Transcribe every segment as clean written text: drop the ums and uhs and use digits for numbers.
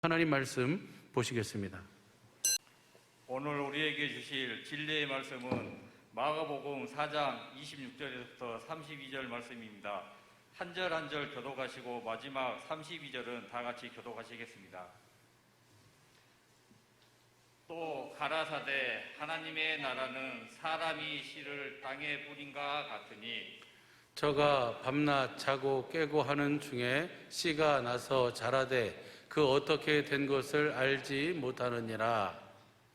하나님 말씀 보시겠습니다. 오늘 우리에게 주실 진리의 말씀은 마가복음 4장 26절에서부터 32절 말씀입니다. 한 절 한 절 교독하시고 마지막 32절은 다 같이 교독하시겠습니다. 또 가라사대 하나님의 나라는 사람이 씨를 땅에 뿌린과 같으니 저가 밤낮 자고 깨고 하는 중에 씨가 나서 자라되 그 어떻게 된 것을 알지 못하느니라.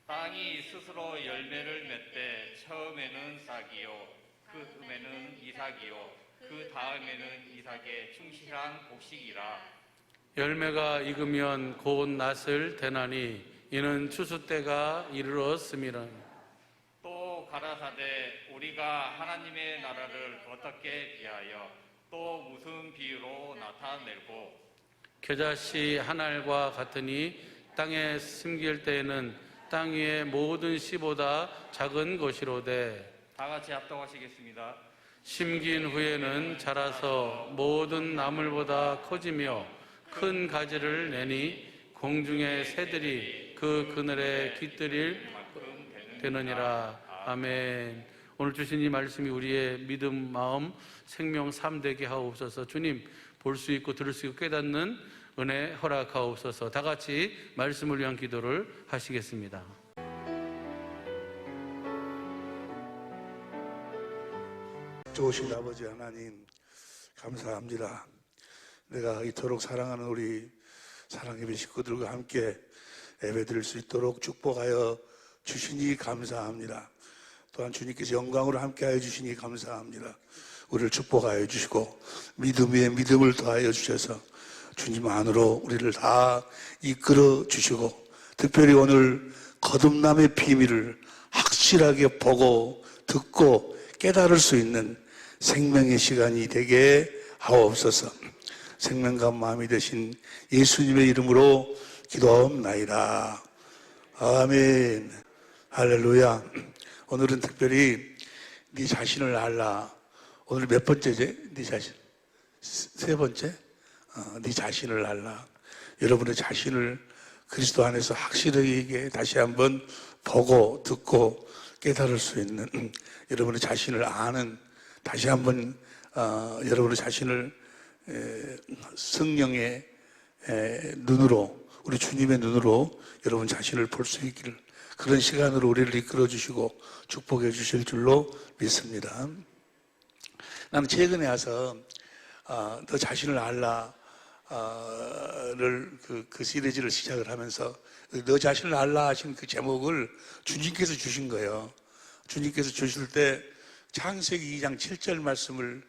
땅이 스스로 열매를 맺되 처음에는 싹이요 그 후에는 이삭이요 그 다음에는 이삭의 충실한 곡식이라. 열매가 익으면 곧 낫을 대나니 이는 추수 때가 이르렀음이라. 또 가라사대 우리가 하나님의 나라를 어떻게 비하여 또 무슨 비유로 나타내고 겨자씨 한 알과 같으니 땅에 심길 때에는 땅 위의 모든 씨보다 작은 것이로되 다 같이 합독하시겠습니다. 심긴 후에는 자라서 모든 나물보다 커지며 큰 가지를 내니 공중의 새들이 그 그늘에 깃들일 되느니라. 아멘. 오늘 주신 이 말씀이 우리의 믿음, 마음, 생명 삶되게 하옵소서. 주님 볼 수 있고 들을 수 있고 깨닫는 은혜 허락하옵소서. 다 같이 말씀을 위한 기도를 하시겠습니다. 좋으신 아버지 하나님 감사합니다. 내가 이토록 사랑하는 우리 사랑예배 식구들과 함께 예배드릴 수 있도록 축복하여 주시니 감사합니다. 또한 주님께서 영광으로 함께하여 주시니 감사합니다. 우리를 축복하여 주시고 믿음 위에 믿음을 더하여 주셔서 주님 안으로 우리를 다 이끌어 주시고 특별히 오늘 거듭남의 비밀을 확실하게 보고 듣고 깨달을 수 있는 생명의 시간이 되게 하옵소서. 생명과 마음이 되신 예수님의 이름으로 기도하옵나이다. 아멘. 할렐루야. 오늘은 특별히 네 자신을 알라. 오늘 몇 번째지? 네 자신 세 번째? 네 자신을 알라. 여러분의 자신을 그리스도 안에서 확실하게 다시 한번 보고 듣고 깨달을 수 있는 여러분의 자신을 아는 다시 한번 여러분의 자신을 성령의 눈으로 우리 주님의 눈으로 여러분 자신을 볼 수 있기를 그런 시간으로 우리를 이끌어 주시고 축복해 주실 줄로 믿습니다. 나는 최근에 와서 너 자신을 알라 그 시리즈를 시작을 하면서 너 자신을 알라 하신 그 제목을 주님께서 주신 거예요. 주님께서 주실 때 창세기 2장 7절 말씀을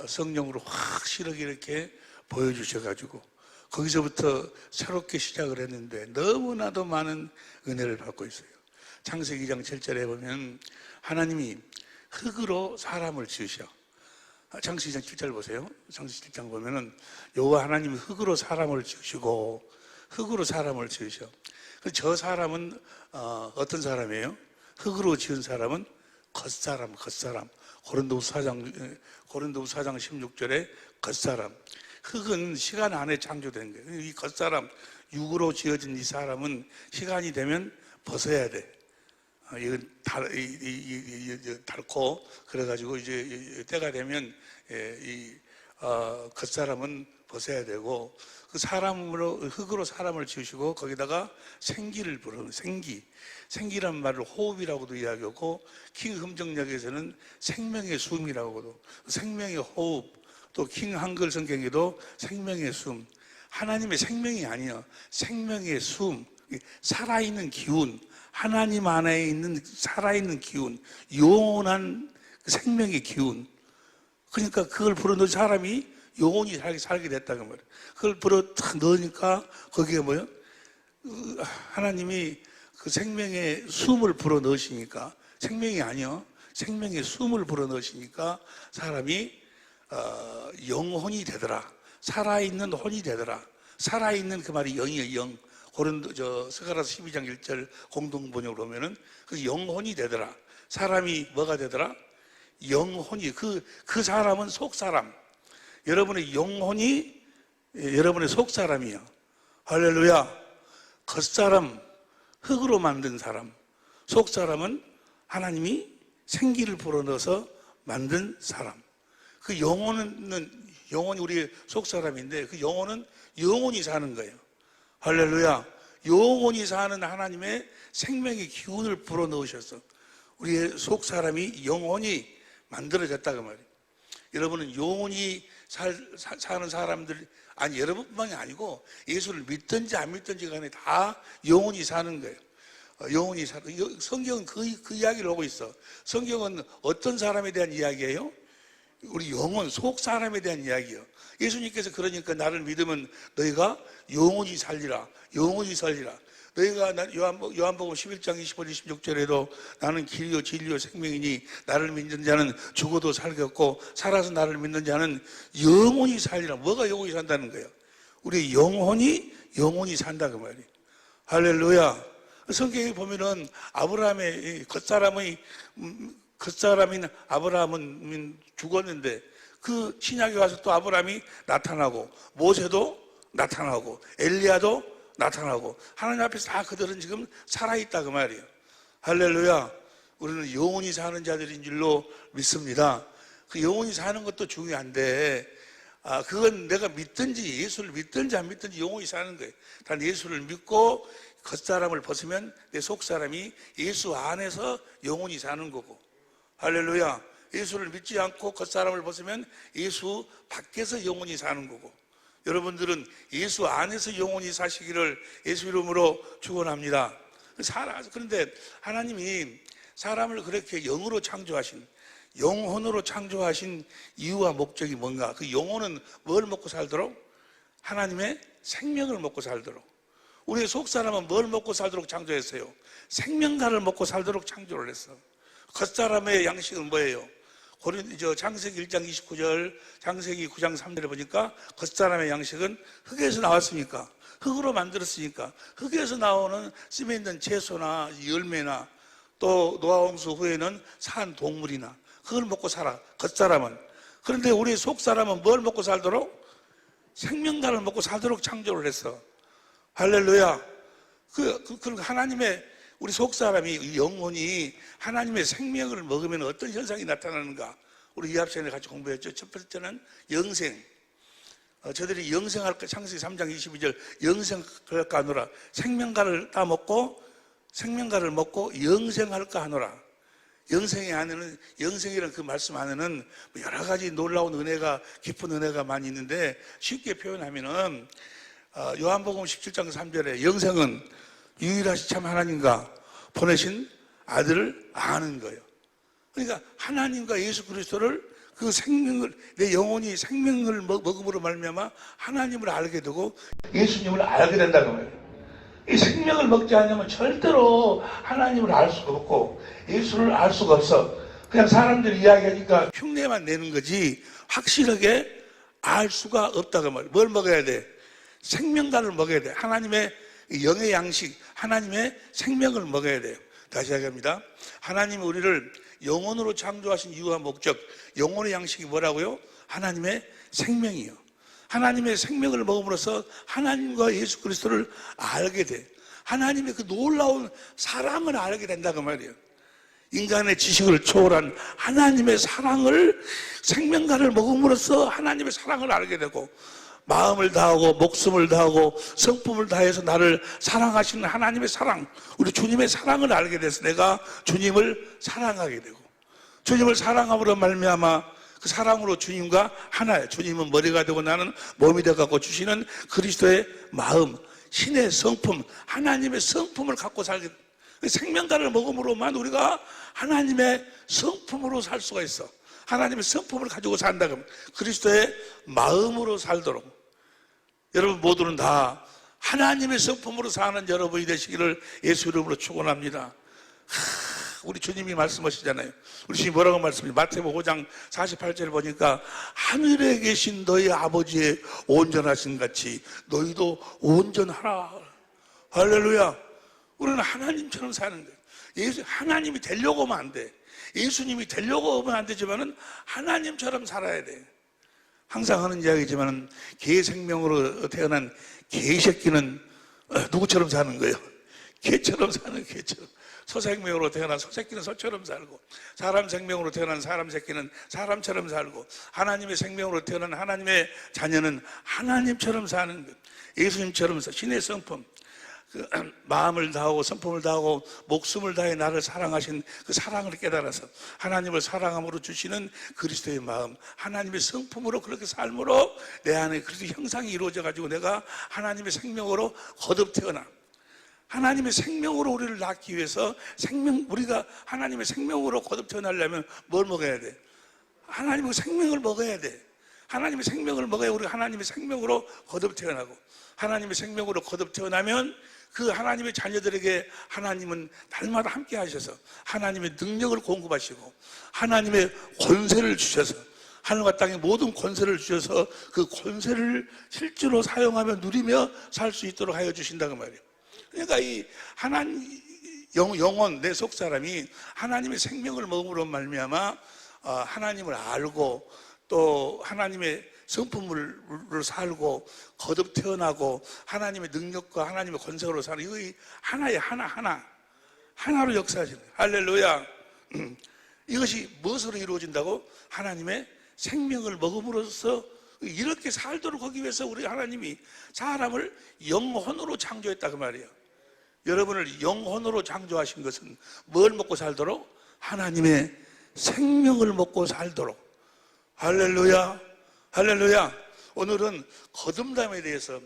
성령으로 확실하게 이렇게 보여주셔가지고 거기서부터 새롭게 시작을 했는데 너무나도 많은 은혜를 받고 있어요. 창세기 2장 7절에 보면 하나님이 흙으로 사람을 지으셔. 창세기 2장 7절 보세요. 창세기 7장 보면은 여호와 하나님이 흙으로 사람을 지으시고 흙으로 사람을 지으셔. 저 사람은 어떤 사람이에요? 흙으로 지은 사람은 겉사람. 고린도후서 4장 16절에 겉사람. 흙은 시간 안에 창조된 거예요. 이 겉사람, 육으로 지어진 이 사람은 시간이 되면 벗어야 돼. 이건 닳고 그래가지고 이제 때가 되면 겉사람은 벗어야 되고 그 흙으로 사람을 지으시고 거기다가 생기를 부르는 생기란 말을 호흡이라고도 이야기하고 킹 흠정역에서는 생명의 숨이라고도 생명의 호흡 또 킹 한글 성경에도 생명의 숨 하나님의 생명이 아니야 생명의 숨 살아있는 기운 하나님 안에 있는 살아있는 기운 영원한 생명의 기운 그러니까 그걸 불어넣은 사람이 영원히 살게 됐다는 말이에요. 그걸 불어 탁 넣으니까 거기에 뭐요? 하나님이 그 생명의 숨을 불어 넣으시니까 생명이 아니요 생명의 숨을 불어 넣으시니까 사람이 영혼이 되더라. 살아있는 혼이 되더라. 살아있는 그 말이 영이에요. 영. 스가랴서 12장 1절 공동번역으로 보면은 그 영혼이 되더라. 사람이 뭐가 되더라? 영혼이 그 사람은 속사람. 여러분의 영혼이 여러분의 속사람이에요. 할렐루야. 겉사람, 흙으로 만든 사람, 속사람은 하나님이 생기를 불어넣어서 만든 사람. 그 영혼이 우리의 속사람인데 그 영혼은 영원히 사는 거예요. 할렐루야. 영원히 사는 하나님의 생명의 기운을 불어넣으셔서 우리의 속사람이 영원히 만들어졌다고 말이에요. 여러분은 영원히 사는 사람들, 아니 여러분만이 아니고 예수를 믿든지 안 믿든지 간에 다 영원히 사는 거예요. 영원히 성경은 그 이야기를 하고 있어. 성경은 어떤 사람에 대한 이야기예요? 우리 영혼, 속 사람에 대한 이야기예요. 예수님께서 그러니까 나를 믿으면 너희가 영원히 살리라. 영원히 살리라. 너희가 요한복음 11장 25절 26절에도 나는 길이요 진리요 생명이니 나를 믿는 자는 죽어도 살겠고 살아서 나를 믿는 자는 영원히 살리라. 뭐가 영원히 산다는 거예요? 우리 영혼이 영원히 산다 그 말이에요. 할렐루야. 성경에 보면은 아브라함의 겉사람인 아브라함은 죽었는데 그 신약에 와서 또 아브라함이 나타나고 모세도 나타나고 엘리야도 나타나고 하나님 앞에서 다 그들은 지금 살아있다 그 말이에요. 할렐루야. 우리는 영원히 사는 자들인 줄로 믿습니다. 그 영원히 사는 것도 중요한데 그건 내가 믿든지 예수를 믿든지 안 믿든지 영원히 사는 거예요. 단 예수를 믿고 겉사람을 벗으면 내 속사람이 예수 안에서 영원히 사는 거고, 할렐루야. 예수를 믿지 않고 겉사람을 벗으면 예수 밖에서 영원히 사는 거고, 여러분들은 예수 안에서 영원히 사시기를 예수 이름으로 축원합니다. 그런데 하나님이 사람을 그렇게 영으로 창조하신, 영혼으로 창조하신 이유와 목적이 뭔가? 그 영혼은 뭘 먹고 살도록? 하나님의 생명을 먹고 살도록. 우리의 속사람은 뭘 먹고 살도록 창조했어요? 생명가를 먹고 살도록 창조를 했어. 겉사람의 양식은 뭐예요? 창세기 1장 29절, 창세기 9장 3절에 보니까 겉사람의 양식은 흙에서 나왔으니까, 흙으로 만들었으니까 흙에서 나오는 씀에 있는 채소나 열매나 또 노아홍수 후에는 산 동물이나 그걸 먹고 살아, 겉사람은. 그런데 우리 속사람은 뭘 먹고 살도록? 생명가를 먹고 살도록 창조를 했어. 할렐루야. 하나님의 우리 속사람이, 영혼이 하나님의 생명을 먹으면 어떤 현상이 나타나는가? 우리 이합 시간에 같이 공부했죠. 첫 번째는 영생. 저들이 영생할까? 창세기 3장 22절 영생할까 하노라. 생명가를 따먹고 생명가를 먹고 영생할까 하노라. 영생의 안에는, 영생이라는 그 말씀 안에는 여러 가지 놀라운 은혜가, 깊은 은혜가 많이 있는데 쉽게 표현하면은 요한복음 17장 3절에 영생은 유일하신 참 하나님과 보내신 아들을 아는 거예요. 그러니까 하나님과 예수 그리스도를, 그 생명을, 내 영혼이 생명을 먹음으로 말미암아 하나님을 알게 되고 예수님을 알게 된다고 말이에요. 이 생명을 먹지 않으면 절대로 하나님을 알 수가 없고 예수를 알 수가 없어. 그냥 사람들이 이야기하니까 흉내만 내는 거지 확실하게 알 수가 없다고 말이에요. 뭘 먹어야 돼? 생명가를 먹어야 돼. 하나님의 영의 양식, 하나님의 생명을 먹어야 돼요. 다시 이야기합니다. 하나님이 우리를 영혼으로 창조하신 이유와 목적, 영혼의 양식이 뭐라고요? 하나님의 생명이요. 하나님의 생명을 먹음으로써 하나님과 예수 그리스도를 알게 돼. 하나님의 그 놀라운 사랑을 알게 된다고 말이에요. 인간의 지식을 초월한 하나님의 사랑을, 생명가를 먹음으로써 하나님의 사랑을 알게 되고, 마음을 다하고 목숨을 다하고 성품을 다해서 나를 사랑하시는 하나님의 사랑, 우리 주님의 사랑을 알게 돼서 내가 주님을 사랑하게 되고, 주님을 사랑함으로 말미암아 그 사랑으로 주님과 하나예요. 주님은 머리가 되고 나는 몸이 되어갖고 주시는 그리스도의 마음, 신의 성품, 하나님의 성품을 갖고 살게 돼요. 생명가를 먹음으로만 우리가 하나님의 성품으로 살 수가 있어. 하나님의 성품을 가지고 산다고 하면 그리스도의 마음으로 살도록, 여러분 모두는 다 하나님의 성품으로 사는 여러분이 되시기를 예수 이름으로 축원합니다. 우리 주님이 말씀하시잖아요. 우리 주님이 뭐라고 말씀해요? 마태복음 5장 48절을 보니까 하늘에 계신 너희 아버지의 온전하신 같이 너희도 온전하라. 할렐루야. 우리는 하나님처럼 사는 거예요. 하나님이 되려고 하면 안 돼. 예수님이 되려고 하면 안 되지만은 하나님처럼 살아야 돼. 항상 하는 이야기지만은 개 생명으로 태어난 개 새끼는 누구처럼 사는 거예요? 개처럼 사는 개처럼. 소생명으로 태어난 소새끼는 소처럼 살고, 사람 생명으로 태어난 사람 새끼는 사람처럼 살고, 하나님의 생명으로 태어난 하나님의 자녀는 하나님처럼 사는 것. 예수님처럼 신의 성품, 마음을 다하고 성품을 다하고 목숨을 다해 나를 사랑하신 그 사랑을 깨달아서 하나님을 사랑함으로 주시는 그리스도의 마음, 하나님의 성품으로 그렇게 삶으로 내 안에 그리스도 형상이 이루어져 가지고 내가 하나님의 생명으로 거듭 태어나, 하나님의 생명으로 우리를 낳기 위해서 우리가 하나님의 생명으로 거듭 태어나려면 뭘 먹어야 돼? 하나님의 생명을 먹어야 돼. 하나님의 생명을 먹어야 우리가 하나님의 생명으로 거듭 태어나고, 하나님의 생명으로 거듭 태어나면 그 하나님의 자녀들에게 하나님은 날마다 함께 하셔서 하나님의 능력을 공급하시고 하나님의 권세를 주셔서, 하늘과 땅의 모든 권세를 주셔서 그 권세를 실제로 사용하며 누리며 살 수 있도록 하여 주신다고 말이에요. 그러니까 이 영혼, 내 속 사람이 하나님의 생명을 먹음으로 말미암아 하나님을 알고 또 하나님의 성품으로 살고 거듭 태어나고 하나님의 능력과 하나님의 권세로 사는 이 하나로 역사하시는 거예요. 할렐루야. 이것이 무엇으로 이루어진다고? 하나님의 생명을 먹음으로써 이렇게 살도록 하기 위해서 우리 하나님이 사람을 영혼으로 창조했다 그 말이에요. 여러분을 영혼으로 창조하신 것은 뭘 먹고 살도록? 하나님의 생명을 먹고 살도록. 할렐루야, 할렐루야. 오늘은 거듭남에 대해서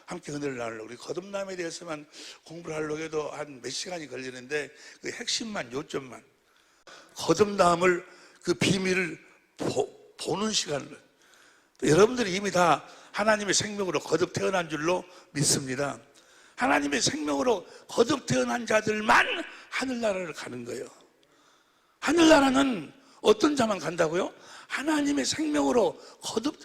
함께 은혜를 나누려고, 우리 거듭남에 대해서만 공부를 하려고 해도 한 몇 시간이 걸리는데 그 핵심만, 요점만, 거듭남을, 그 비밀을 보는 시간을, 여러분들이 이미 다 하나님의 생명으로 거듭 태어난 줄로 믿습니다. 하나님의 생명으로 거듭 태어난 자들만 하늘나라를 가는 거예요. 하늘나라는 어떤 자만 간다고요? 하나님의 생명으로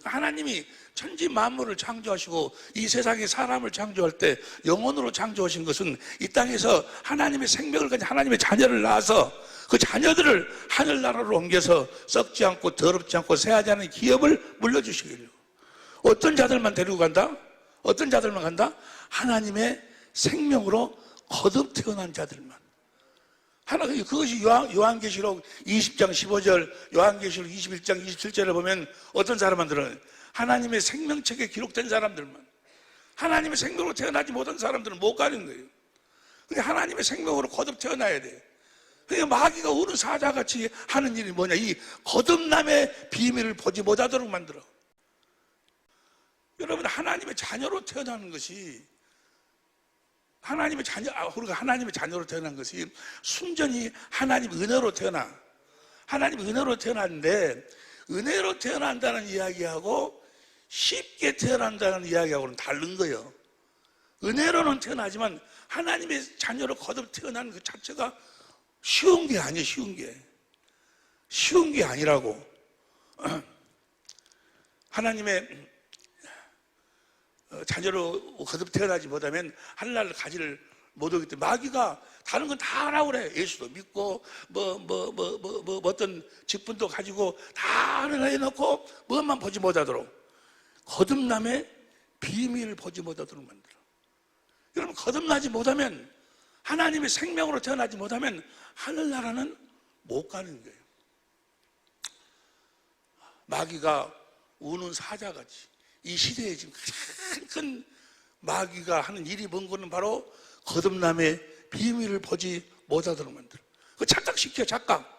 하나님이 천지 만물을 창조하시고 이 세상에 사람을 창조할 때 영혼으로 창조하신 것은 이 땅에서 하나님의 생명을 가진 하나님의 자녀를 낳아서 그 자녀들을 하늘나라로 옮겨서 썩지 않고 더럽지 않고 새하지 않은 기업을 물려주시기를. 어떤 자들만 데리고 간다? 어떤 자들만 간다? 하나님의 생명으로 거듭 태어난 자들만. 그것이 요한계시록 20장 15절, 요한계시록 21장 27절을 보면 어떤 사람만 들어요? 하나님의 생명책에 기록된 사람들만. 하나님의 생명으로 태어나지 못한 사람들은 못 가는 거예요. 그러니까 하나님의 생명으로 거듭 태어나야 돼. 그러니까 마귀가 우는 사자같이 하는 일이 뭐냐? 이 거듭남의 비밀을 보지 못하도록 만들어. 여러분, 하나님의 자녀로 태어나는 것이, 우리가 하나님의 자녀로 태어난 것이 순전히 하나님 은혜로 태어나. 하나님 은혜로 태어났는데, 은혜로 태어난다는 이야기하고 쉽게 태어난다는 이야기하고는 다른 거예요. 은혜로는 태어나지만 하나님의 자녀로 거듭 태어나는 그 자체가 쉬운 게 아니에요. 쉬운 게 아니라고. 하나님의 자녀로 거듭 태어나지 못하면 하늘나라를 가지를 못하기 때문에 마귀가 다른 건 다 하라고 그래. 예수도 믿고 어떤 직분도 가지고 다 하나 해놓고 뭐만 보지 못하도록, 거듭남의 비밀을 보지 못하도록 만들어. 여러분, 거듭나지 못하면, 하나님의 생명으로 태어나지 못하면 하늘나라는 못 가는 거예요. 마귀가 우는 사자같이 이 시대에 지금 가장 큰 마귀가 하는 일이 뭔 거는 바로 거듭남의 비밀을 보지 못하도록 만들어. 그 착각시켜, 착각.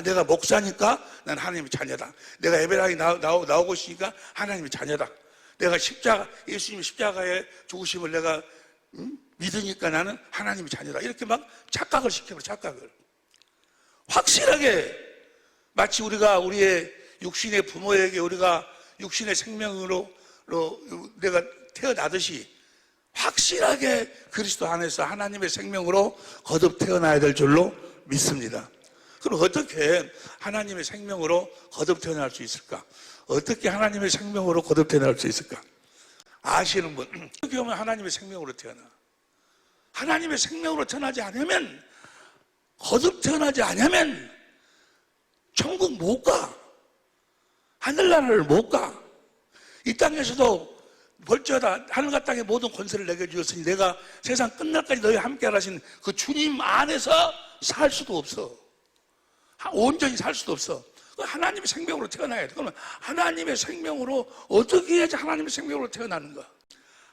내가 목사니까 난 하나님의 자녀다. 내가 예배당에 나오고 있으니까 하나님의 자녀다. 내가 예수님의 십자가의 죽으심을 내가 믿으니까 나는 하나님의 자녀다. 이렇게 막 착각을 시켜버려, 착각을. 확실하게, 마치 우리가 우리의 육신의 부모에게 우리가 육신의 생명으로 내가 태어나듯이 확실하게 그리스도 안에서 하나님의 생명으로 거듭 태어나야 될 줄로 믿습니다. 그럼 어떻게 하나님의 생명으로 거듭 태어날 수 있을까? 어떻게 하나님의 생명으로 거듭 태어날 수 있을까? 아시는 분, 어떻게 하면 하나님의 생명으로 태어나? 하나님의 생명으로 태어나지 않으면, 거듭 태어나지 않으면 천국 못 가. 하늘나라를 못 가. 이 땅에서도 벌저하다 하늘과 땅의 모든 권세를 내게 주었으니 내가 세상 끝날까지 너희와 함께 하신 그 주님 안에서 살 수도 없어. 온전히 살 수도 없어. 하나님의 생명으로 태어나야 돼. 그러면 하나님의 생명으로 어떻게 해야지 하나님의 생명으로 태어나는가?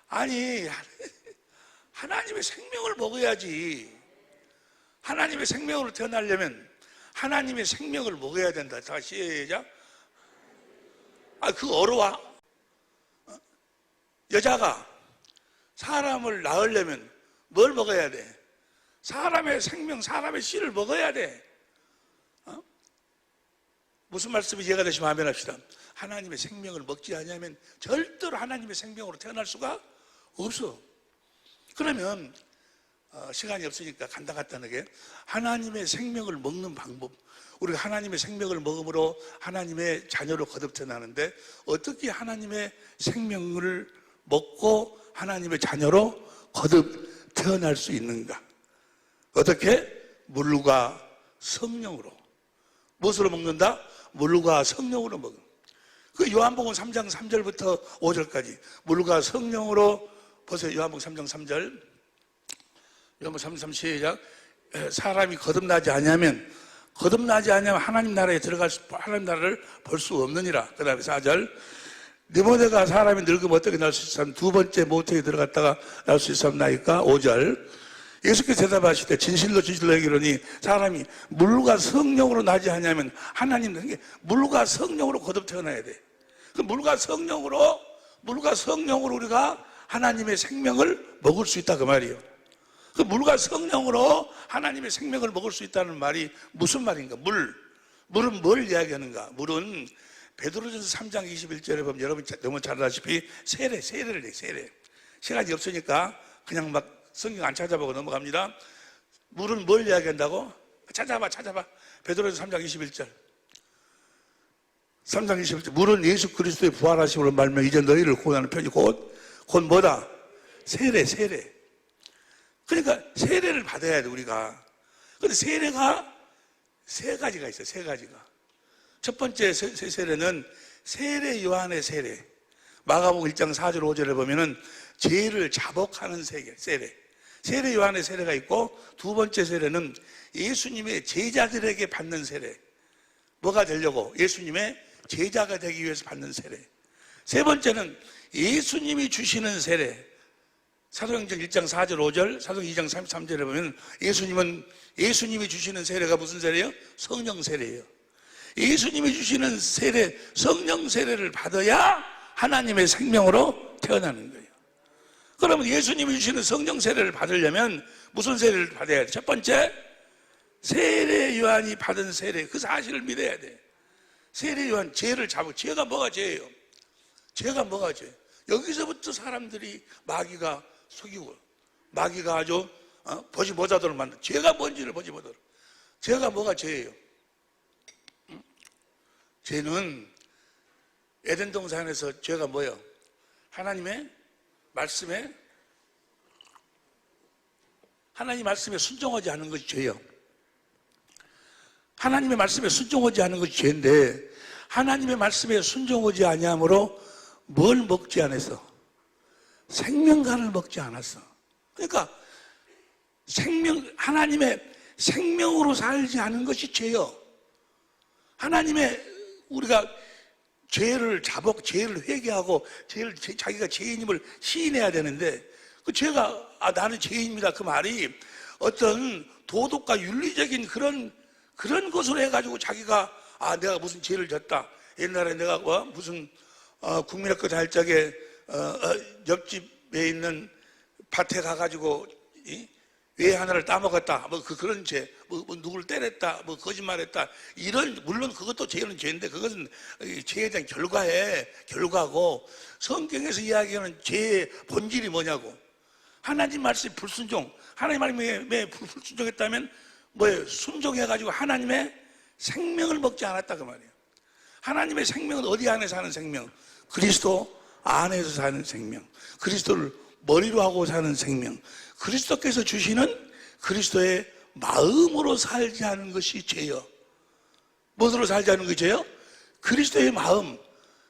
아니, 하나님의 생명을 먹어야지. 하나님의 생명으로 태어나려면 하나님의 생명을 먹어야 된다. 다 시작. 그거 어려워. 여자가 사람을 낳으려면 뭘 먹어야 돼? 사람의 생명, 사람의 씨를 먹어야 돼. 무슨 말씀이 이해가 되시면 아멘합시다. 하나님의 생명을 먹지 않으면 절대로 하나님의 생명으로 태어날 수가 없어. 그러면 시간이 없으니까 간단하게 하나님의 생명을 먹는 방법, 우리가 하나님의 생명을 먹음으로 하나님의 자녀로 거듭 태어나는데 어떻게 하나님의 생명을 먹고 하나님의 자녀로 거듭 태어날 수 있는가? 어떻게? 물과 성령으로. 무엇으로 먹는다? 물과 성령으로 먹어. 그 요한복음 3장 3절부터 5절까지 물과 성령으로 보세요. 요한복음 3장 3절. 요한복음 3장 3 시작. 사람이 거듭나지 않으면 하나님 나라에 하나님 나라를 볼 수 없느니라. 그 다음에 4절. 니모데가 사람이 늙으면 어떻게 날 수 있으면 두 번째 모태에 들어갔다가 날 수 있었나이까. 5절. 예수께서 대답하실 때 진실로 얘기하니 사람이 물과 성령으로 나지 않으면 하나님 물과 성령으로 거듭 태어나야 돼. 그 물과 성령으로 우리가 하나님의 생명을 먹을 수 있다 그 말이에요. 그 물과 성령으로 하나님의 생명을 먹을 수 있다는 말이 무슨 말인가? 물은 뭘 이야기하는가? 물은 베드로전서 3장 21절에 보면 여러분 너무 잘 아시다시피 세례를 해. 세례. 시간이 없으니까 그냥 막 성경 안 찾아보고 넘어갑니다. 물은 뭘 이야기한다고? 찾아봐. 베드로전서 3장 21절. 3장 21절. 물은 예수 그리스도의 부활하심으로 말미암아 이제 너희를 구원하는 편이 곧 뭐다? 세례. 그러니까 세례를 받아야 돼 우리가. 근데 세례가 세 가지가 있어요. 세 가지가. 첫 번째 세례는 세례 요한의 세례. 마가복음 1장 4절 5절에 보면은 죄를 자복하는 세례. 세례 요한의 세례가 있고 두 번째 세례는 예수님의 제자들에게 받는 세례. 뭐가 되려고? 예수님의 제자가 되기 위해서 받는 세례. 세 번째는 예수님이 주시는 세례. 사도행전 1장 4절 5절, 사도행전 2장 33절에 보면 예수님이 주시는 세례가 무슨 세례예요? 성령 세례예요. 예수님이 주시는 세례, 성령 세례를 받아야 하나님의 생명으로 태어나는 거예요. 그러면 예수님이 주시는 성령 세례를 받으려면 무슨 세례를 받아야 돼? 첫 번째, 세례 요한이 받은 세례, 그 사실을 믿어야 돼. 세례 요한 죄를 잡고, 죄가 뭐가 죄예요? 죄가 뭐가 죄? 여기서부터 사람들이 마귀가 속이고 마귀가 아주 보지 못하도록 만든 죄가 뭔지를 보지 못하도록. 죄가 뭐가 죄예요? 죄는 에덴 동산에서 죄가 뭐예요? 하나님 말씀에 순종하지 않은 것이 죄예요. 하나님의 말씀에 순종하지 않은 것이 죄인데 하나님의 말씀에 순종하지 아니함으로 뭘 먹지 않았어? 생명간을 먹지 않았어. 그러니까 하나님의 생명으로 살지 않은 것이 죄요. 우리가 죄를 회개하고 자기가 죄인임을 시인해야 되는데 그 죄가 나는 죄인입니다. 그 말이 어떤 도덕과 윤리적인 그런 것으로 해가지고 자기가 내가 무슨 죄를 졌다. 옛날에 내가 무슨 국민학교 다닐 적에 옆집에 있는 밭에 가가지고 왜 하나를 따먹었다. 그런 죄, 누구를 때렸다, 거짓말했다. 물론 그것도 죄는 죄인데 그것은 죄에 대한 결과고 성경에서 이야기하는 죄의 본질이 뭐냐고. 하나님 말씀에 불순종, 하나님 말씀에 불순종했다면 뭐예요? 순종해가지고 하나님의 생명을 먹지 않았다 그 말이에요. 하나님의 생명은 어디 안에 사는 생명? 그리스도 안에서 사는 생명. 그리스도를 머리로 하고 사는 생명. 그리스도께서 주시는 그리스도의 마음으로 살지 않은 것이 죄요. 무엇으로 살지 않은 것이 죄요? 그리스도의 마음.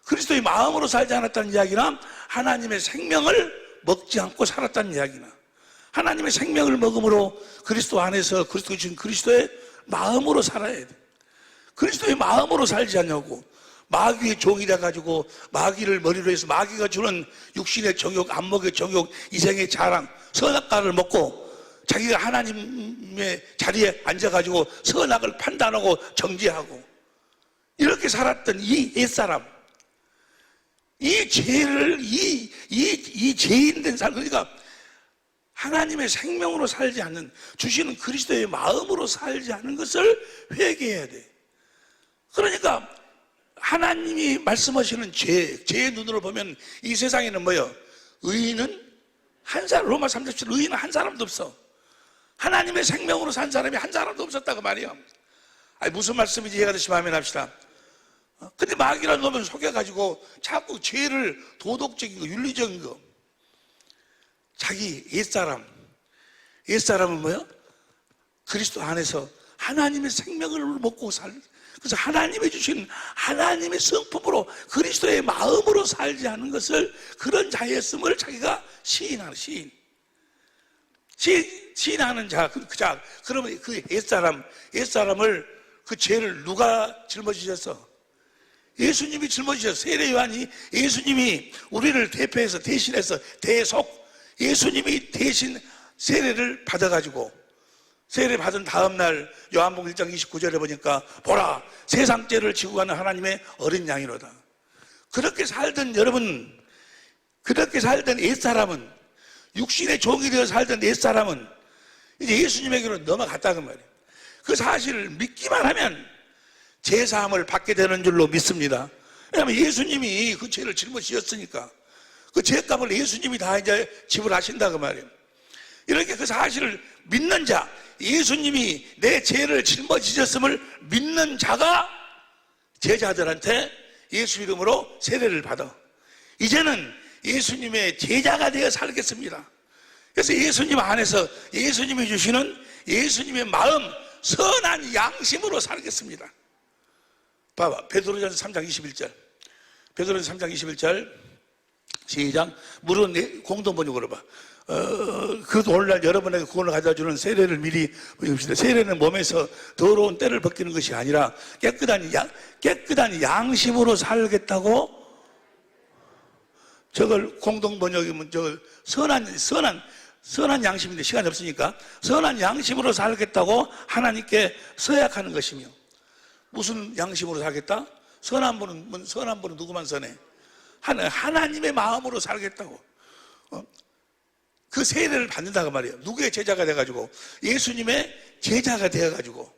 그리스도의 마음으로 살지 않았다는 이야기나 하나님의 생명을 먹지 않고 살았다는 이야기나 하나님의 생명을 먹음으로 그리스도 안에서 그리스도 주신 그리스도의 마음으로 살아야 돼. 그리스도의 마음으로 살지 않냐고. 마귀의 종이 돼가지고 마귀를 머리로 해서 마귀가 주는 육신의 정욕, 안목의 정욕, 이생의 자랑, 선악과를 먹고 자기가 하나님의 자리에 앉아가지고 선악을 판단하고 정죄하고 이렇게 살았던 이 옛사람, 이 죄를 이 죄인된 사람, 그러니까 하나님의 생명으로 살지 않는, 주시는 그리스도의 마음으로 살지 않는 것을 회개해야 돼. 그러니까 하나님이 말씀하시는 죄의 눈으로 보면 이 세상에는 뭐요? 의인은 한 사람, 로마 3장 의인은 한 사람도 없어. 하나님의 생명으로 산 사람이 한 사람도 없었다고 말이에요. 아니, 무슨 말씀인지 이해가 되시면 아멘 합시다. 근데 마귀라는 놈은 속여가지고 자꾸 죄를 도덕적인 거, 윤리적인 거, 자기 옛사람은 뭐요? 그리스도 안에서 하나님의 생명을 먹고 그래서 하나님이 주신 하나님의 성품으로 그리스도의 마음으로 살지 않은 것을, 그런 자였음을 자기가 시인하는 시인하는 자, 그러면 그 옛사람을 그 죄를 누가 짊어지셨어? 예수님이 짊어지셨어. 세례 요한이, 예수님이 우리를 대표해서 대신해서 예수님이 대신 세례를 받아가지고, 세례 받은 다음날 요한복음 1장 29절에 보니까 보라, 세상 죄를 지고 가는 하나님의 어린 양이로다. 그렇게 살던 여러분, 그렇게 살던 옛사람은, 육신의 종이 되어 살던 옛사람은 이제 예수님에게로 넘어갔다는 말이에요. 그 사실을 믿기만 하면 제사함을 받게 되는 줄로 믿습니다. 왜냐하면 예수님이 그 죄를 짊어지셨으니까 그 죄값을 예수님이 다 이제 지불하신다고 말이에요. 이렇게 그 사실을 믿는 자, 예수님이 내 죄를 짊어지셨음을 믿는 자가 제자들한테 예수 이름으로 세례를 받아. 이제는 예수님의 제자가 되어 살겠습니다. 그래서 예수님 안에서 예수님이 주시는 예수님의 마음, 선한 양심으로 살겠습니다. 봐봐, 베드로전서 3장 21절. 베드로전서 3장 21절 시작. 물은 공동번역으로 봐. 그 오늘날 여러분에게 구원을 가져다주는 세례를 미리 보십시다. 세례는 몸에서 더러운 때를 벗기는 것이 아니라 깨끗한 양심으로 살겠다고. 저걸 공동번역이면 저걸 선한 양심인데 시간이 없으니까 선한 양심으로 살겠다고 하나님께 서약하는 것이며. 무슨 양심으로 살겠다? 선한 분은 누구만 선해? 하나님의 마음으로 살겠다고. 그 세례를 받는다고 말이에요. 누구의 제자가 돼가지고? 예수님의 제자가 되어가지고.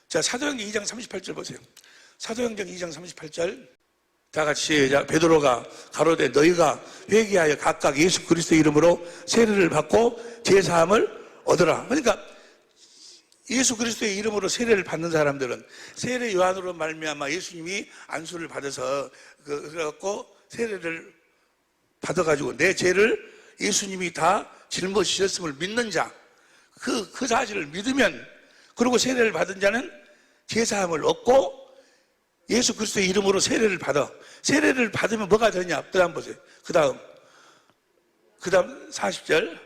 자, 사도행전 2장 38절 보세요. 사도행전 2장 38절. 다 같이 시작. 베드로가 가로되 너희가 회개하여 각각 예수 그리스도 이름으로 세례를 받고 제사함을 얻으라. 그러니까 예수 그리스도의 이름으로 세례를 받는 사람들은 세례 요한으로 말미암아 예수님이 안수를 받아서 그래갖고 세례를 받아가지고 내 죄를 예수님이 다 짊어지셨음을 믿는 자, 그 사실을 믿으면, 그리고 세례를 받은 자는 제사함을 얻고 예수 그리스도의 이름으로 세례를 받아. 세례를 받으면 뭐가 되냐? 그 다음 보세요. 그 다음 40절.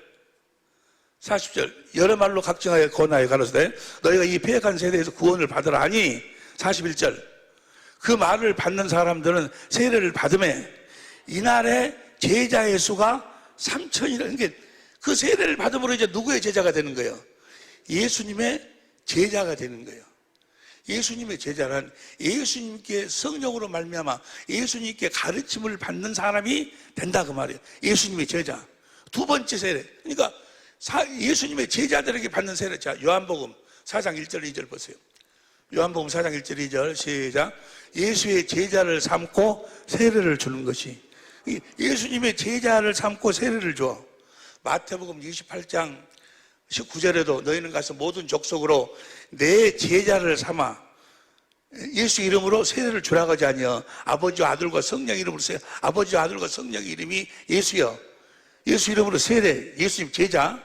여러 말로 각증하여 권하여 가로되 너희가 이 패역한 세대에서 구원을 받으라 하니. 41절. 그 말을 받는 사람들은 세례를 받음에 이날의 제자의 수가 3,000이라는 게, 그 세례를 받음으로 이제 누구의 제자가 되는 거예요? 예수님의 제자가 되는 거예요. 예수님의 제자란 예수님께 성령으로 말미암아 예수님께 가르침을 받는 사람이 된다 그 말이에요. 예수님의 제자. 두 번째 세례. 그러니까 예수님의 제자들에게 받는 세례. 자, 요한복음 4장 1절 2절 보세요. 요한복음 4장 1절 2절 시작. 예수의 제자를 삼고 세례를 주는 것이, 예수님의 제자를 삼고 세례를 줘. 마태복음 28장 19절에도 너희는 가서 모든 족속으로 내 제자를 삼아 예수 이름으로 세례를 주라고 하지 아니여. 아버지와 아들과 성령 이름으로 아버지와 아들과 성령 이름이 예수여. 예수 이름으로 세례, 예수님 제자,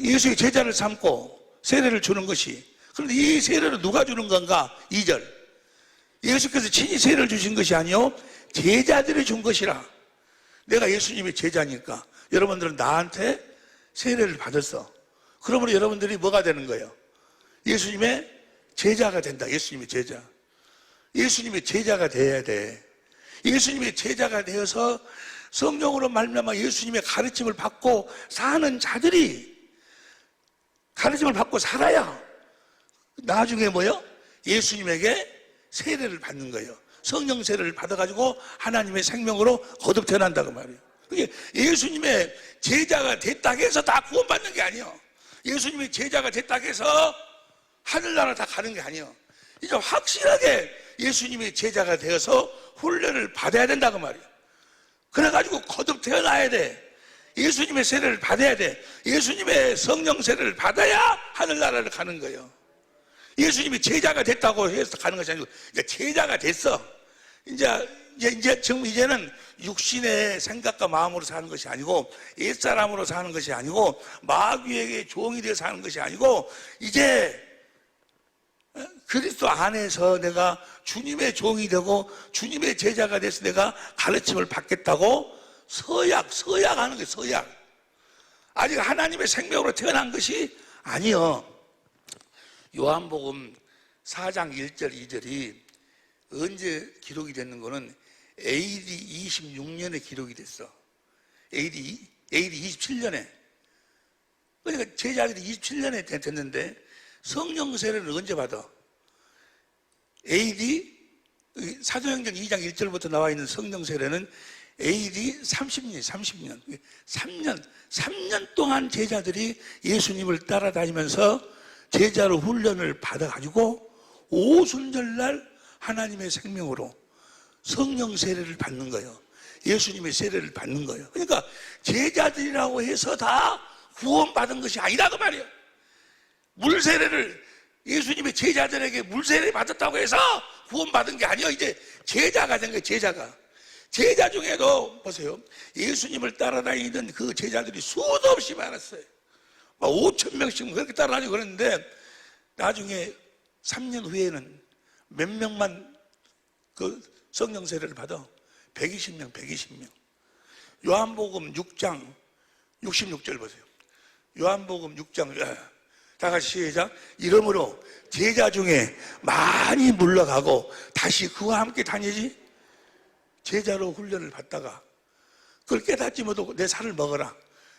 예수의 제자를 삼고 세례를 주는 것이. 그런데 이 세례를 누가 주는 건가? 2절. 예수께서 친히 세례를 주신 것이 아니요 제자들이 준 것이라. 내가 예수님의 제자니까 여러분들은 나한테 세례를 받았어. 그러므로 여러분들이 뭐가 되는 거예요? 예수님의 제자가 된다. 예수님의 제자. 예수님의 제자가 돼야 돼. 예수님의 제자가 되어서 성령으로 말미암아 예수님의 가르침을 받고 사는 자들이 가르침을 받고 살아야 나중에 뭐요? 예수님에게 세례를 받는 거예요. 성령 세례를 받아가지고 하나님의 생명으로 거듭 태어난다고 말이에요. 그게 예수님의 제자가 됐다고 해서 다 구원받는 게 아니에요. 예수님의 제자가 됐다고 해서 하늘나라 다 가는 게 아니에요. 이제 확실하게 예수님의 제자가 되어서 훈련을 받아야 된다고 말이에요. 그래가지고 거듭 태어나야 돼. 예수님의 세례를 받아야 돼. 예수님의 성령 세례를 받아야 하늘나라를 가는 거예요. 예수님이 제자가 됐다고 해서 가는 것이 아니고 이제 제자가 됐어. 이제는 육신의 생각과 마음으로 사는 것이 아니고 옛사람으로 사는 것이 아니고 마귀에게 종이 되어 사는 것이 아니고 이제 그리스도 안에서 내가 주님의 종이 되고 주님의 제자가 돼서 내가 가르침을 받겠다고 서약하는 거예요. 서약. 아직 하나님의 생명으로 태어난 것이 아니요. 요한복음 4장 1절 2절이 언제 기록이 됐는 거는 AD 26년에 기록이 됐어. AD 27년에. 그러니까 제자들이 27년에 됐는데 성령 세례를 언제 받아? AD 사도행전 2장 1절부터 나와 있는 성령 세례는 AD 30년. 3년 동안 제자들이 예수님을 따라다니면서 제자로 훈련을 받아가지고 오순절날 하나님의 생명으로 성령 세례를 받는 거예요. 예수님의 세례를 받는 거예요. 그러니까 제자들이라고 해서 다 구원받은 것이 아니라고 말이에요. 물세례를 예수님의 제자들에게 물세례 받았다고 해서 구원받은 게 아니에요. 이제 제자가 된 거예요. 제자 중에도 보세요. 예수님을 따라다니던 그 제자들이 수도 없이 많았어요. 5,000명씩 그렇게 따라다니고 그랬는데 나중에 3년 후에는 몇 명만 그 성령 세례를 받아? 120명. 요한복음 6장 66절 보세요. 요한복음 6장 다 같이 시작. 이러므로 제자 중에 많이 물러가고 다시 그와 함께 다니지. 제자로 훈련을 받다가 그걸 깨닫지 못하고 내 살을 먹어라,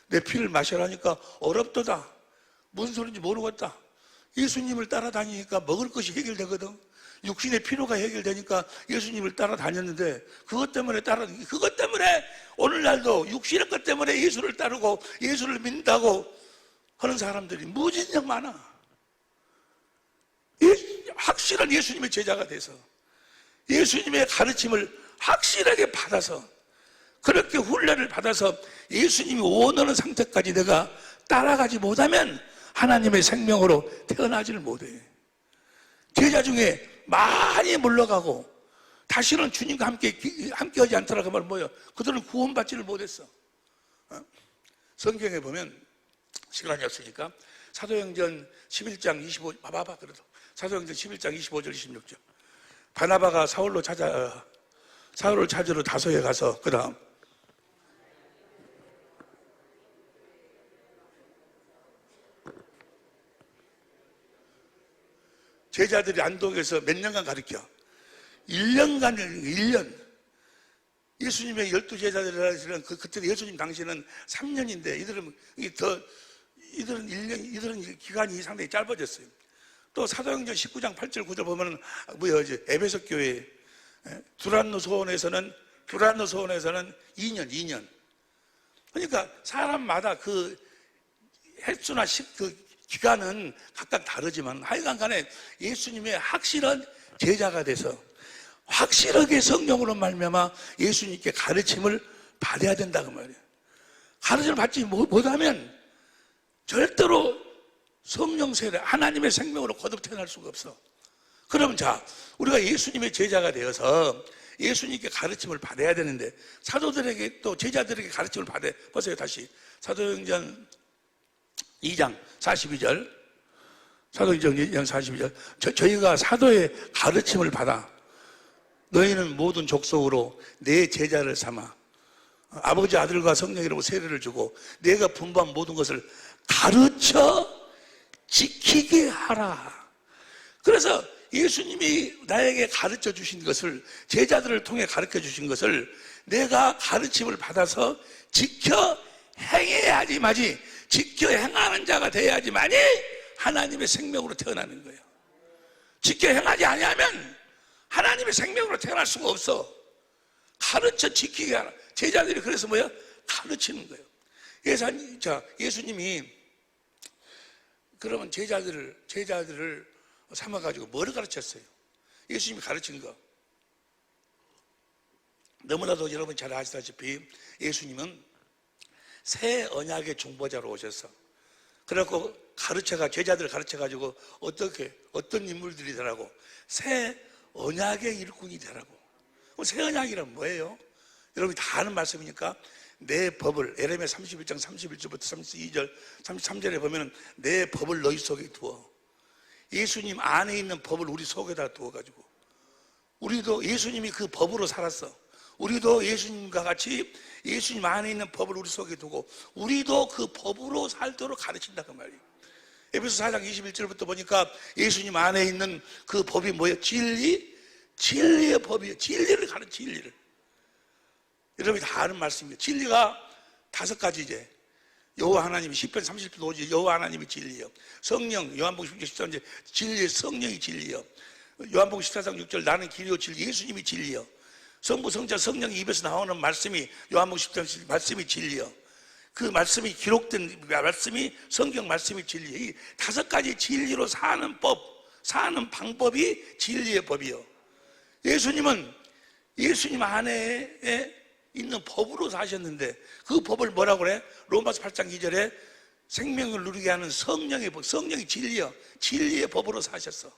내 피를 마셔라니까 어렵도다. 무슨 소리인지 모르겠다. 예수님을 따라다니니까 먹을 것이 해결되거든. 육신의 피로가 해결되니까 예수님을 따라다녔는데 그것 때문에 오늘날도 육신의 것 때문에 예수를 따르고 예수를 믿는다고 하는 사람들이 무진장 많아. 확실한 예수님의 제자가 돼서 예수님의 가르침을 확실하게 받아서 그렇게 훈련을 받아서 예수님이 원하는 상태까지 내가 따라가지 못하면 하나님의 생명으로 태어나지를 못해. 제자 중에 많이 물러가고 다시는 주님과 함께하지 않더라 그 말 뭐예요? 그들은 구원받지를 못했어. 성경에 보면 시간이 없으니까 사도행전 11장 25 봐봐. 그래도 사도행전 11장 25절 26절 바나바가 사울을 찾으러 다소에 가서 그 다음 제자들이 안동에서 몇 년간 가르쳐? 1년. 예수님의 12제자들이라는 그때 예수님 당시에는 3년인데 이들은 1년, 기간이 상당히 짧아졌어요. 또 사도행전 19장 8절 9절 보면은 에베소 교회 두란노 소원에서는 2년. 그러니까 사람마다 그 횟수나 그 기간은 각각 다르지만 하여간 간에 예수님의 확실한 제자가 돼서 확실하게 성령으로 말미암아 예수님께 가르침을 받아야 된다고 말이에요. 가르침을 받지 못하면 절대로 성령 세례, 하나님의 생명으로 거듭 태어날 수가 없어. 그럼 우리가 예수님의 제자가 되어서 예수님께 가르침을 받아야 되는데 사도들에게 또 제자들에게 가르침을 받아야 보세요. 다시 사도행전 2장 42절 사도행전 2장 42절 저희가 사도의 가르침을 받아 너희는 모든 족속으로 내 제자를 삼아 아버지, 아들과 성령이라고 세례를 주고 내가 분부한 모든 것을 가르쳐 지키게 하라. 그래서 예수님이 나에게 가르쳐 주신 것을, 제자들을 통해 가르쳐 주신 것을 내가 가르침을 받아서 지켜 행해야지만이, 지켜 행하는 자가 돼야지만이 하나님의 생명으로 태어나는 거예요. 지켜 행하지 아니하면 하나님의 생명으로 태어날 수가 없어. 가르쳐 지키게 하라. 제자들이 그래서 뭐야? 가르치는 거예요. 예수님이 그러면 제자들을 삼아가지고 뭐를 가르쳤어요? 예수님이 가르친 거. 너무나도 여러분 잘 아시다시피 예수님은 새 언약의 중보자로 오셔서 그래갖고 제자들을 가르쳐가지고 어떤 인물들이 되라고? 새 언약의 일꾼이 되라고. 새 언약이란 뭐예요? 여러분이 다 아는 말씀이니까 내 법을, 에레미야 31장 31절부터 32절, 33절에 보면 내 법을 너희 속에 두어. 예수님 안에 있는 법을 우리 속에다 두어가지고 우리도 예수님이 그 법으로 살았어. 우리도 예수님과 같이 예수님 안에 있는 법을 우리 속에 두고 우리도 그 법으로 살도록 가르친다 그 말이에요. 에베소 4장 21절부터 보니까 예수님 안에 있는 그 법이 뭐예요? 진리의 법이에요. 진리를 진리를. 여러분이 다 아는 말씀이에요. 진리가 5가지제. 여호와 하나님이 시편 30편 5절 여호와 하나님이 진리요. 성령 요한복음 16장 13절 진리의 성령이 진리요. 요한복음 14장 6절 나는 길이요 진리 예수님이 진리요. 성부 성자 성령 입에서 나오는 말씀이 요한복음 10장 말씀이 진리요. 그 말씀이 기록된 말씀이 성경 말씀이 진리요. 이 5가지 진리로 사는 방법이 진리의 법이요. 예수님은 예수님 안에 있는 법으로 사셨는데 그 법을 뭐라고 그래? 로마서 8장 2절에 생명을 누리게 하는 성령의 법, 성령이 진리요. 진리의 법으로 사셨어.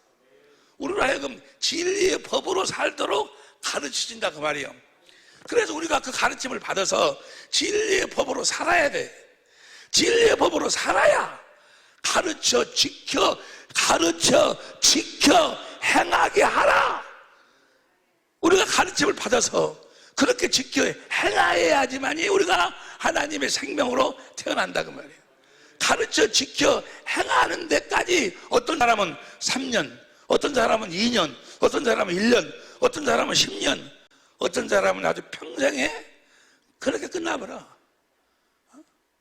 우리로 하여금 진리의 법으로 살도록 가르치신다 그 말이에요. 그래서 우리가 그 가르침을 받아서 진리의 법으로 살아야 돼. 진리의 법으로 살아야 가르쳐 지켜 행하게 하라. 우리가 가르침을 받아서 그렇게 지켜 행하여야지만이 우리가 하나님의 생명으로 태어난다 그 말이에요. 가르쳐 지켜 행하는 데까지 어떤 사람은 3년, 어떤 사람은 2년, 어떤 사람은 1년, 어떤 사람은 10년, 어떤 사람은 아주 평생에 그렇게 끝나버려.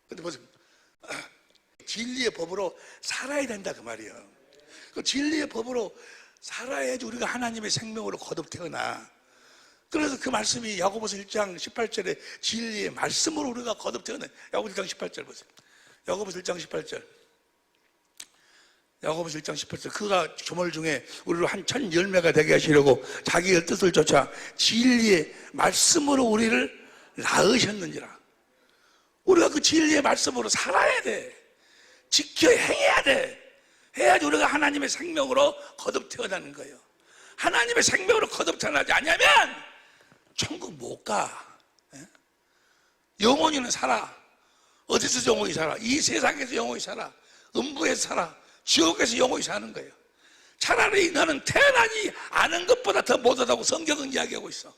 근데 보세요. 진리의 법으로 살아야 된다 그 말이에요. 그 진리의 법으로 살아야지 우리가 하나님의 생명으로 거듭 태어나. 그래서 그 말씀이 야고보서 1장 18절에 진리의 말씀으로 우리가 거듭 태어나. 야고보서 1장 18절 보세요. 야고보서 1장 18절. 야고보서 1장 18절. 그가 조물 중에 우리를 한 천 열매가 되게 하시려고 자기의 뜻을 쫓아 진리의 말씀으로 우리를 낳으셨는지라. 우리가 그 진리의 말씀으로 살아야 돼. 지켜 행해야 돼. 해야지 우리가 하나님의 생명으로 거듭 태어나는 거예요. 하나님의 생명으로 거듭 태어나지 않으면 천국 못 가. 영원히는 살아. 어디서 영원히 살아? 이 세상에서 영원히 살아. 음부에서 살아. 지옥에서 영원히 사는 거예요. 차라리 너는 태어나지 않은 것보다 더 못하다고 성경은 이야기하고 있어.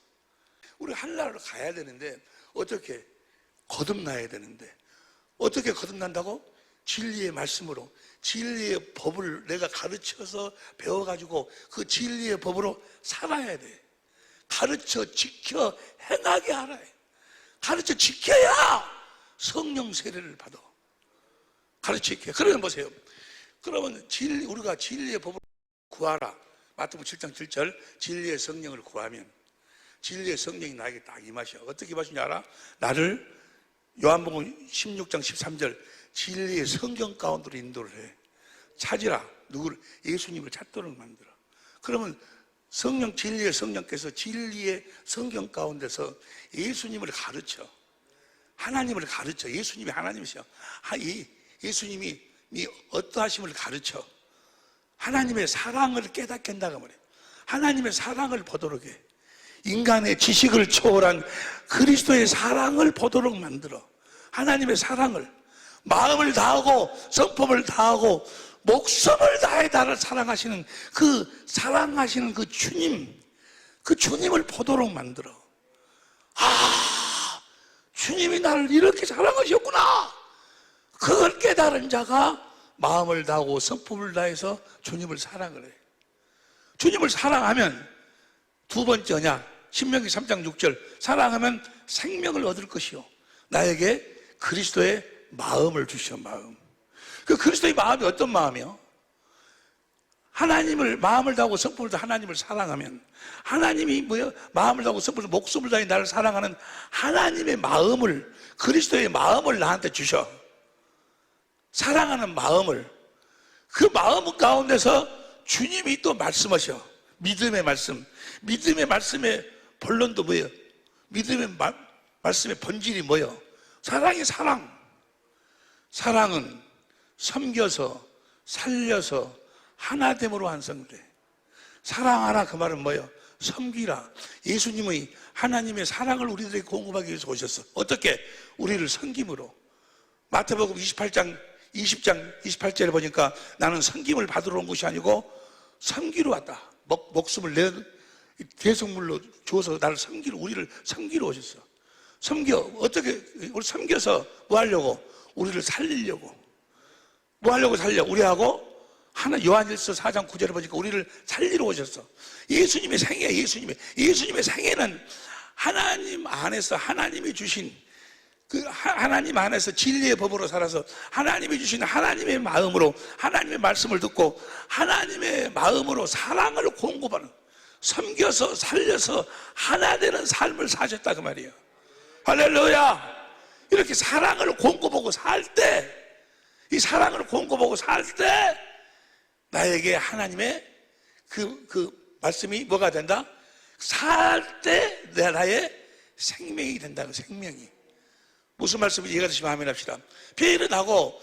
우리가 하늘나라로 가야 되는데 어떻게 거듭나야 되는데 어떻게 거듭난다고? 진리의 말씀으로 진리의 법을 내가 가르쳐서 배워가지고 그 진리의 법으로 살아야 돼. 가르쳐 지켜 행하게 하라. 가르쳐 지켜야 성령 세례를 받아. 가르쳐 지켜. 그러면 보세요. 그러면 우리가 진리의 법을 구하라. 마태복음 7장 7절 진리의 성령을 구하면 진리의 성령이 나에게 딱 임하셔. 어떻게 임하시냐 알아? 나를 요한복음 16장 13절 진리의 성경 가운데로 인도를 해. 찾으라. 누구를? 예수님을 찾도록 만들어. 그러면 성령, 진리의 성령께서 진리의 성경 가운데서 예수님을 가르쳐. 하나님을 가르쳐. 예수님이 하나님이셔. 예수님이 어떠하심을 가르쳐. 하나님의 사랑을 깨닫게 한다고 말이에요. 하나님의 사랑을 보도록 해. 인간의 지식을 초월한 그리스도의 사랑을 보도록 만들어. 하나님의 사랑을 마음을 다하고 성품을 다하고 목숨을 다해 나를 사랑하시는 그 주님, 그 주님을 보도록 만들어. 주님이 나를 이렇게 사랑하셨구나. 그걸 깨달은 자가 마음을 다하고 성품을 다해서 주님을 사랑을 해. 주님을 사랑하면 두 번째 언약, 신명기 3장 6절, 사랑하면 생명을 얻을 것이요 나에게 그리스도의 마음을 주시오. 마음. 그 그리스도의 마음이 어떤 마음이요? 하나님을 마음을 다하고 성품을 다해 하나님을 사랑하면, 하나님이 뭐요? 마음을 다하고 성품을 목숨을 다해 나를 사랑하는 하나님의 마음을, 그리스도의 마음을 나한테 주셔. 사랑하는 마음을. 그 마음 가운데서 주님이 또 말씀하셔. 믿음의 말씀. 믿음의 말씀의 본론도 뭐예요? 믿음의 말씀의 본질이 뭐예요? 사랑이 사랑. 사랑은 섬겨서 살려서 하나됨으로 완성돼. 사랑하라 그 말은 뭐예요? 섬기라. 예수님의 하나님의 사랑을 우리들에게 공급하기 위해서 오셨어. 어떻게? 우리를 섬김으로. 마태복음 20장 28절에 보니까 나는 섬김을 받으러 온 것이 아니고 섬기러 왔다. 목숨을 내 대속물로 주어서 나를 섬기러, 우리를 섬기러 오셨어. 섬겨. 어떻게? 우리 섬겨서 뭐 하려고? 우리를 살리려고. 뭐 하려고 살려? 우리하고 요한일서 4장 9절에 보니까 우리를 살리러 오셨어. 예수님의 생애, 예수님의 생애는 하나님 안에서 하나님이 주신 그 하나님 안에서 진리의 법으로 살아서 하나님이 주신 하나님의 마음으로 하나님의 말씀을 듣고 하나님의 마음으로 사랑을 공급하는, 섬겨서 살려서 하나 되는 삶을 사셨다 그 말이에요. 할렐루야. 이렇게 사랑을 공급하고 살 때, 이 사랑을 공급하고 살 때 나에게 하나님의 그 말씀이 뭐가 된다? 살 때 나의 생명이 된다. 생명이. 무슨 말씀인지 이해가 되시면 아멘 합시다. 표현하고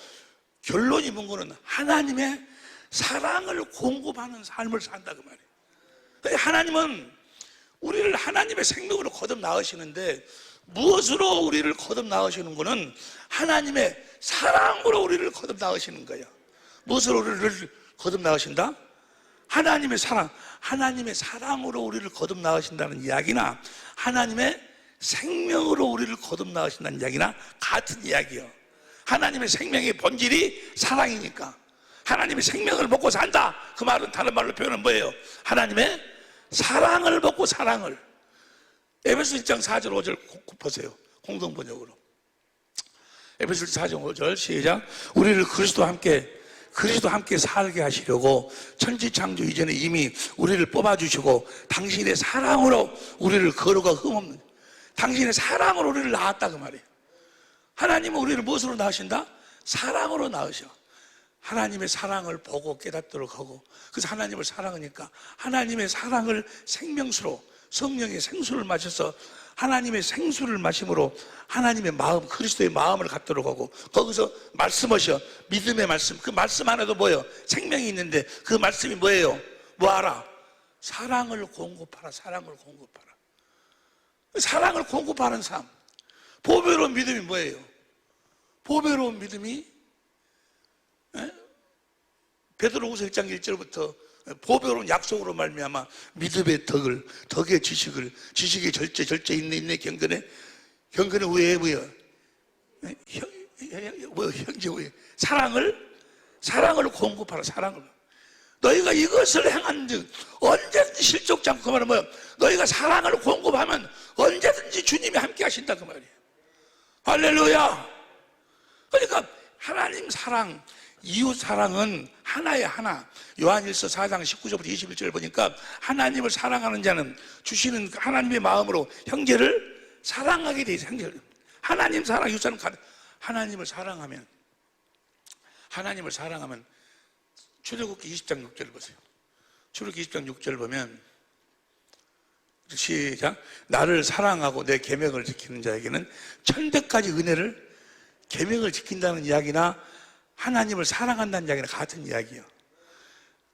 결론이 뭔가는 하나님의 사랑을 공급하는 삶을 산다 그 말이에요. 하나님은 우리를 하나님의 생명으로 거듭 낳으시는데, 무엇으로 우리를 거듭 낳으시는 거는 하나님의 사랑으로 우리를 거듭 낳으시는 거예요. 무엇으로 우리를 거듭 낳으신다? 하나님의 사랑, 하나님의 사랑으로 우리를 거듭 낳으신다는 이야기나 하나님의 생명으로 우리를 거듭 낳으신다는 이야기나 같은 이야기예요. 하나님의 생명의 본질이 사랑이니까 하나님의 생명을 먹고 산다. 그 말은 다른 말로 표현은 뭐예요? 하나님의 사랑을 먹고 사랑을. 에베소 1장 4절 5절 보세요. 공동번역으로. 에베소 4장 5절 시작. 우리를 그리스도와 함께 살게 하시려고 천지창조 이전에 이미 우리를 뽑아주시고 당신의 사랑으로 우리를 거룩과 흠없는, 당신의 사랑으로 우리를 낳았다 그 말이에요. 하나님은 우리를 무엇으로 낳으신다? 사랑으로 낳으셔. 하나님의 사랑을 보고 깨닫도록 하고, 그래서 하나님을 사랑하니까 하나님의 사랑을 생명수로, 성령의 생수를 마셔서 하나님의 생수를 마심으로 하나님의 마음, 그리스도의 마음을 갖도록 하고, 거기서 말씀하셔. 믿음의 말씀. 그 말씀 안에도 뭐예요? 생명이 있는데 그 말씀이 뭐예요? 뭐 알아? 사랑을 공급하라. 사랑을 공급하라. 사랑을 공급하는 삶. 보배로운 믿음이 뭐예요? 보배로운 믿음이 베드로후서 1장 1절부터 보배로운 약속으로 말미암아 믿음의 덕의 지식을, 지식의 절제 인내 경건의 후에 뭐예요? 형제 후에 사랑을 공급하라. 사랑을. 너희가 이것을 행한즉 언제든지 실족지 않고, 그 말은 뭐예요? 너희가 사랑을 공급하면 언제든지 주님이 함께 하신다 그 말이에요. 할렐루야. 그러니까 하나님 사랑, 이웃 사랑은 하나의 하나. 요한일서 4장 19절부터 21절 보니까 하나님을 사랑하는 자는 주시는 하나님의 마음으로 형제를 사랑하게 돼 있어요. 하나님 사랑, 이웃 사랑. 하나님을 사랑하면 출애굽기 20장 6절을 보세요. 출애굽기 20장 6절 보면 시작. 나를 사랑하고 내 계명을 지키는 자에게는 천대까지 은혜를, 계명을 지킨다는 이야기나 하나님을 사랑한다는 이야기는 같은 이야기예요.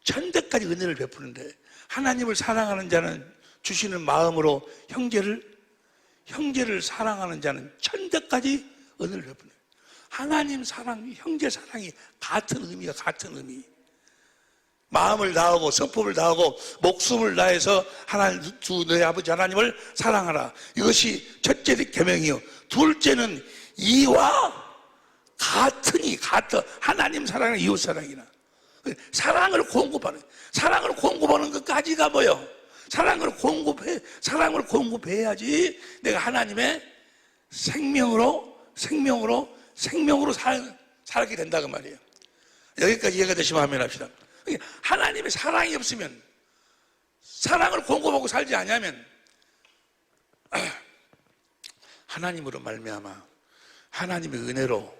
천대까지 은혜를 베푸는데 하나님을 사랑하는 자는 주시는 마음으로 형제를 사랑하는 자는 천대까지 은혜를 베푸는 거예요. 하나님 사랑, 형제 사랑이 같은 의미야. 같은 의미. 마음을 다하고 성품을 다하고 목숨을 다해서 하나님 주 너희 아버지 하나님을 사랑하라. 이것이 첫째 계명이요. 둘째는 이와 같으니 같아. 하나님 사랑이나 이웃 사랑이나. 사랑을 공급하는 것까지가 뭐요? 사랑을 공급해야지 내가 하나님의 생명으로 살게 된다 그 말이에요. 여기까지 이해가 되시면 하면 합시다. 하나님의 사랑이 없으면, 사랑을 공급하고 살지 않으면 하나님으로 말미암아 하나님의 은혜로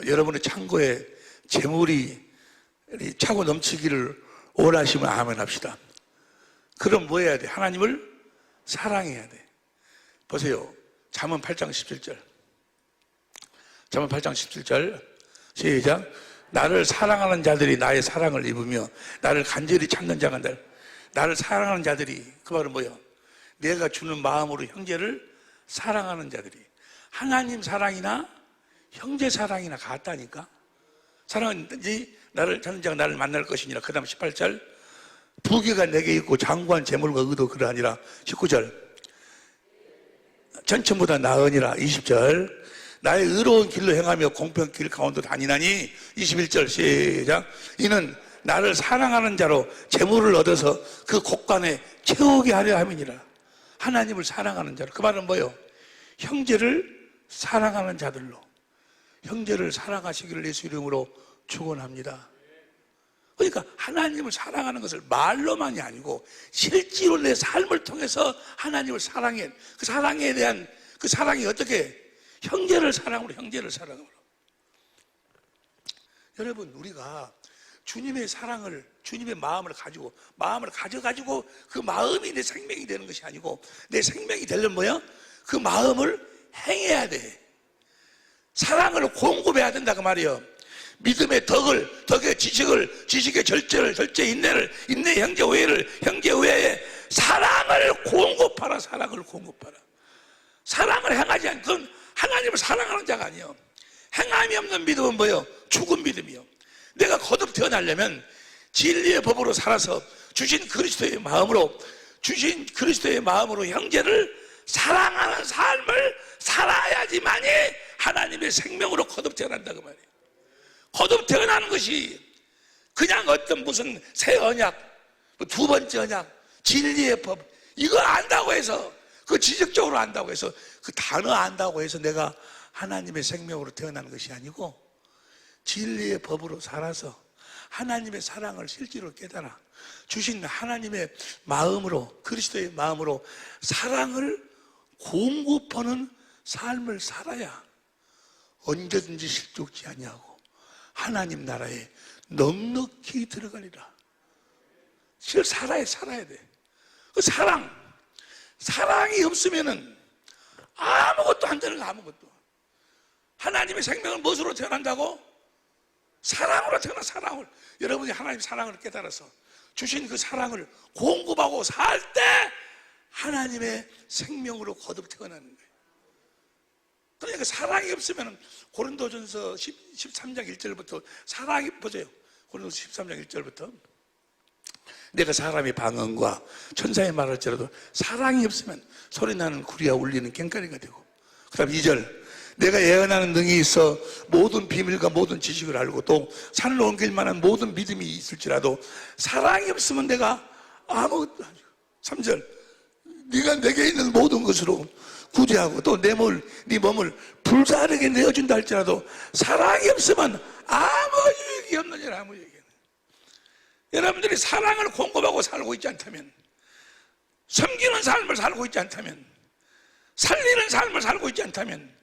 여러분의 창고에 재물이 차고 넘치기를 원하시면 아멘 합시다. 그럼 뭐 해야 돼? 하나님을 사랑해야 돼. 보세요. 잠언 8장 17절. 잠언 8장 17절 시작. 나를 사랑하는 자들이 나의 사랑을 입으며 나를 간절히 찾는 자가 나를 사랑하는 자들이, 그 말은 뭐예요? 내가 주는 마음으로 형제를 사랑하는 자들이. 하나님 사랑이나 형제 사랑이나 같다니까. 사랑은지 나를 찾는 자가 나를 만날 것이니라. 그 다음 18절. 부귀가 내게 있고 장구한 재물과 의도 그러하니라. 19절. 전천보다 나으니라. 20절. 나의 의로운 길로 행하며 공평 길 가운데 다니나니. 21절 시작. 이는 나를 사랑하는 자로 재물을 얻어서 그 곳간에 채우게 하려 함이니라. 하나님을 사랑하는 자로. 그 말은 뭐예요? 형제를 사랑하는 자들로. 형제를 사랑하시기를 예수 이름으로 축원합니다. 그러니까 하나님을 사랑하는 것을 말로만이 아니고 실제로 내 삶을 통해서 하나님을 사랑해. 그 사랑에 대한 그 사랑이 어떻게? 형제를 사랑으로. 여러분, 우리가 주님의 사랑을, 주님의 마음을 가져가지고 그 마음이 내 생명이 되는 것이 아니고, 내 생명이 되려면 뭐야? 그 마음을 행해야 돼. 사랑을 공급해야 된다 그 말이에요. 믿음의 덕의 지식의 절제, 인내의 형제 우애에 사랑을 공급하라. 사랑을 행하지 않고, 그건 하나님을 사랑하는 자가 아니에요. 행함이 없는 믿음은 뭐예요? 죽은 믿음이요. 내가 거듭 태어나려면 진리의 법으로 살아서 주신 그리스도의 마음으로 형제를 사랑하는 삶을 살아야지만이 하나님의 생명으로 거듭 태어난다 그 말이에요. 거듭 태어나는 것이 그냥 어떤 무슨 새 언약, 두 번째 언약, 진리의 법, 이거 안다고 해서, 그 지적적으로 안다고 해서, 그 단어 안다고 해서 내가 하나님의 생명으로 태어나는 것이 아니고, 진리의 법으로 살아서 하나님의 사랑을 실제로 깨달아 주신 하나님의 마음으로, 그리스도의 마음으로 사랑을 공급하는 삶을 살아야 언제든지 실족지 아니하고 하나님 나라에 넉넉히 들어가리라. 살아야 돼. 그 사랑이 없으면은 아무것도 안 되는 거. 아무것도. 하나님의 생명을 무엇으로 태어난다고? 사랑으로 태어나. 사랑을. 여러분이 하나님의 사랑을 깨달아서 주신 그 사랑을 공급하고 살 때 하나님의 생명으로 거듭 태어나는 거예요. 그러니까 사랑이 없으면, 고린도전서 13장 1절부터 사랑이, 보세요. 고린도전서 13장 1절부터 내가 사람의 방언과 천사의 말을 할지라도 사랑이 없으면 소리나는 구리와 울리는 꽹과리가 되고, 그 다음 2절. 내가 예언하는 능이 있어 모든 비밀과 모든 지식을 알고 또 산을 옮길 만한 모든 믿음이 있을지라도 사랑이 없으면 내가 아무것도 아니고. 3절. 네가 내게 있는 모든 것으로 구제하고 또 네 몸을 불사르게 내어준다 할지라도 사랑이 없으면 아무 유익이 없느니라. 아무 유익이 없느니라. 여러분들이 사랑을 공급하고 살고 있지 않다면, 섬기는 삶을 살고 있지 않다면, 살리는 삶을 살고 있지 않다면,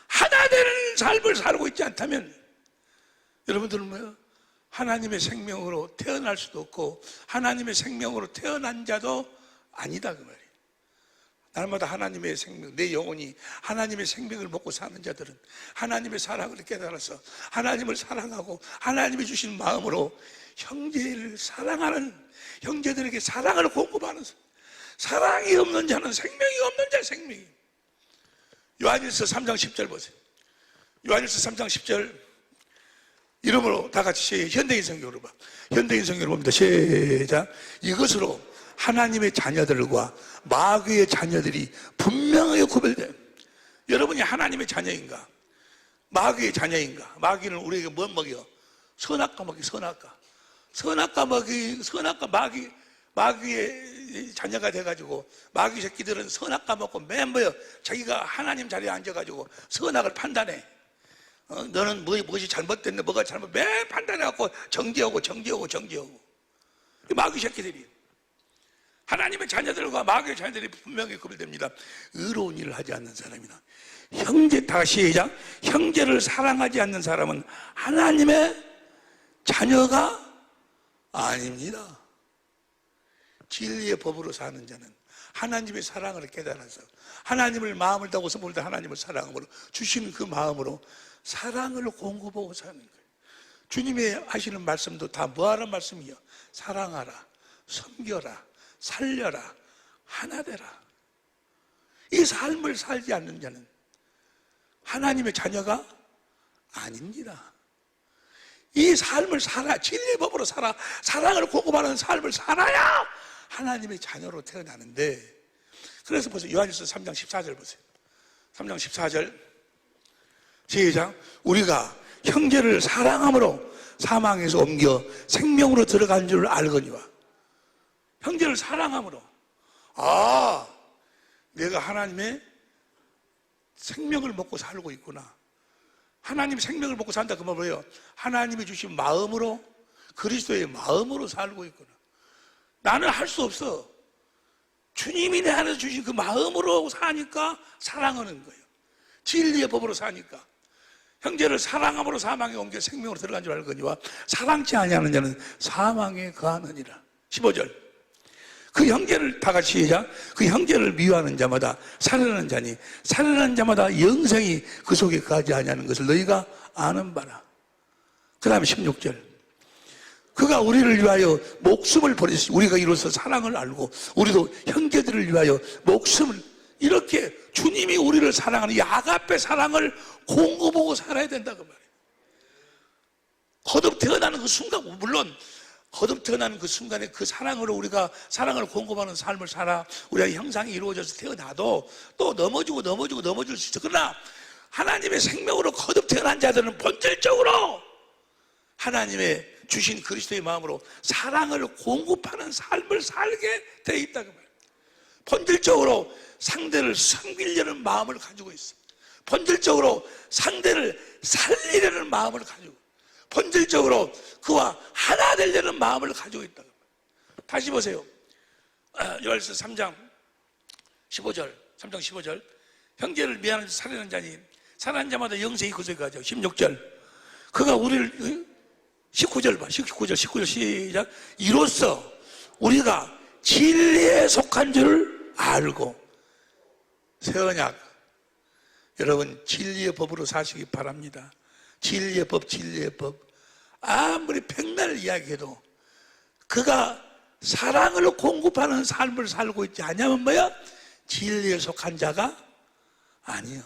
하나 되는 삶을 살고 있지 않다면, 여러분들은 뭐예요? 하나님의 생명으로 태어날 수도 없고 하나님의 생명으로 태어난 자도 아니다 그 말이에요. 날마다 하나님의 생명, 내 영혼이 하나님의 생명을 먹고 사는 자들은 하나님의 사랑을 깨달아서 하나님을 사랑하고 하나님이 주신 마음으로 형제를 사랑하는, 형제들에게 사랑을 공급하는, 사랑이 없는 자는 생명이 없는 자. 생명이. 요한일서 3장 10절 보세요. 요한일서 3장 10절. 이름으로 다 같이 현대인 성경으로 봐. 현대인 성경으로 봅니다. 시작. 이것으로 하나님의 자녀들과 마귀의 자녀들이 분명하게 구별돼. 여러분이 하나님의 자녀인가? 마귀의 자녀인가? 마귀는 우리에게 뭘 먹여? 선악과 먹이, 선악과. 선악과 먹이, 선악과 마귀의 자녀가 돼가지고 마귀 새끼들은 선악과 먹고 맨 뭐요? 자기가 하나님 자리에 앉아가지고 선악을 판단해. 너는 무엇이 잘못됐네, 뭐가 잘못, 매일 판단해갖고 정죄하고. 마귀 새끼들이. 하나님의 자녀들과 마귀의 자녀들이 분명히 구별됩니다. 의로운 일을 하지 않는 사람이나 형제, 다시 시작. 형제를 사랑하지 않는 사람은 하나님의 자녀가 아닙니다. 진리의 법으로 사는 자는 하나님의 사랑을 깨달아서 하나님을 마음을 다하고 선물을 다 하나님을 사랑함으로 주시는 그 마음으로 사랑을 공급하고 사는 거예요. 주님이 하시는 말씀도 다 뭐하는 말씀이요? 사랑하라, 섬겨라, 살려라, 하나 되라. 이 삶을 살지 않는 자는 하나님의 자녀가 아닙니다. 이 삶을 살아, 진리의 법으로 살아, 사랑을 공급하는 삶을 살아야 하나님의 자녀로 태어나는데, 그래서 보세요. 요한일서 3장 14절 보세요. 3장 14절 시작. 우리가 형제를 사랑함으로 사망에서 옮겨 생명으로 들어간 줄 알거니와. 형제를 사랑함으로, 내가 하나님의 생명을 먹고 살고 있구나. 하나님 생명을 먹고 산다. 그 말 뭐예요? 하나님이 주신 마음으로, 그리스도의 마음으로 살고 있구나. 나는 할 수 없어. 주님이 내 안에서 주신 그 마음으로 사니까 사랑하는 거예요. 진리의 법으로 사니까. 형제를 사랑함으로 사망에 옮겨 생명으로 들어간 줄 알거니와 사랑치 아니하는 자는 사망에 거하느니라. 15절. 그 형제를 다 같이 시작. 그 형제를 미워하는 자마다 살해하는 자니 살해하는 자마다 영생이 그 속에 거하지 아니하는 것을 너희가 아는 바라. 그 다음에 16절. 그가 우리를 위하여 목숨을 버리시. 우리가 이로써 사랑을 알고 우리도 형제들을 위하여 목숨을, 이렇게 주님이 우리를 사랑하는 이 아가페 사랑을 공급하고 살아야 된다고 말이에요. 거듭 태어나는 그 순간, 물론 거듭 태어나는 그 순간에 그 사랑으로 우리가 사랑을 공급하는 삶을 살아 우리가 형상이 이루어져서 태어나도 또 넘어질 수 있어. 그러나 하나님의 생명으로 거듭 태어난 자들은 본질적으로 하나님의 주신 그리스도의 마음으로 사랑을 공급하는 삶을 살게 돼 있다고 말이에요. 본질적으로 상대를 섬기려는 마음을 가지고 있어. 본질적으로 상대를 살리려는 마음을 가지고, 본질적으로 그와 하나 되려는 마음을 가지고 있다고. 다시 보세요. 요한일서 3장 15절. 형제를 미워하는 살해하는 자니 살해하는 자마다 영생이 그 속에 거하죠. 16절. 그가 우리를, 19절 봐. 19절 시작. 이로써 우리가 진리에 속한 줄 알고. 새 언약, 여러분 진리의 법으로 사시기 바랍니다. 진리의 법. 아무리 백날 이야기해도 그가 사랑을 공급하는 삶을 살고 있지 않냐면 뭐야? 진리에 속한 자가 아니야.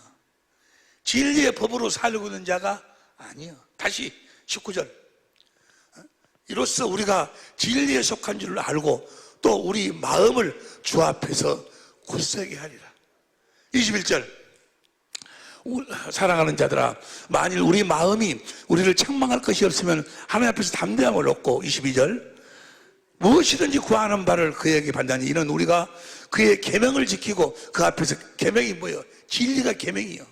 진리의 법으로 살고 있는 자가 아니야. 다시 19절. 이로써 우리가 진리에 속한 줄을 알고 또 우리 마음을 주 앞에서 굳세게 하리라. 21절. 사랑하는 자들아, 만일 우리 마음이 우리를 책망할 것이 없으면 하나님 앞에서 담대함을 얻고. 22절. 무엇이든지 구하는 바를 그에게 받나니 이는 우리가 그의 계명을 지키고 그 앞에서, 계명이 뭐예요? 진리가 계명이요.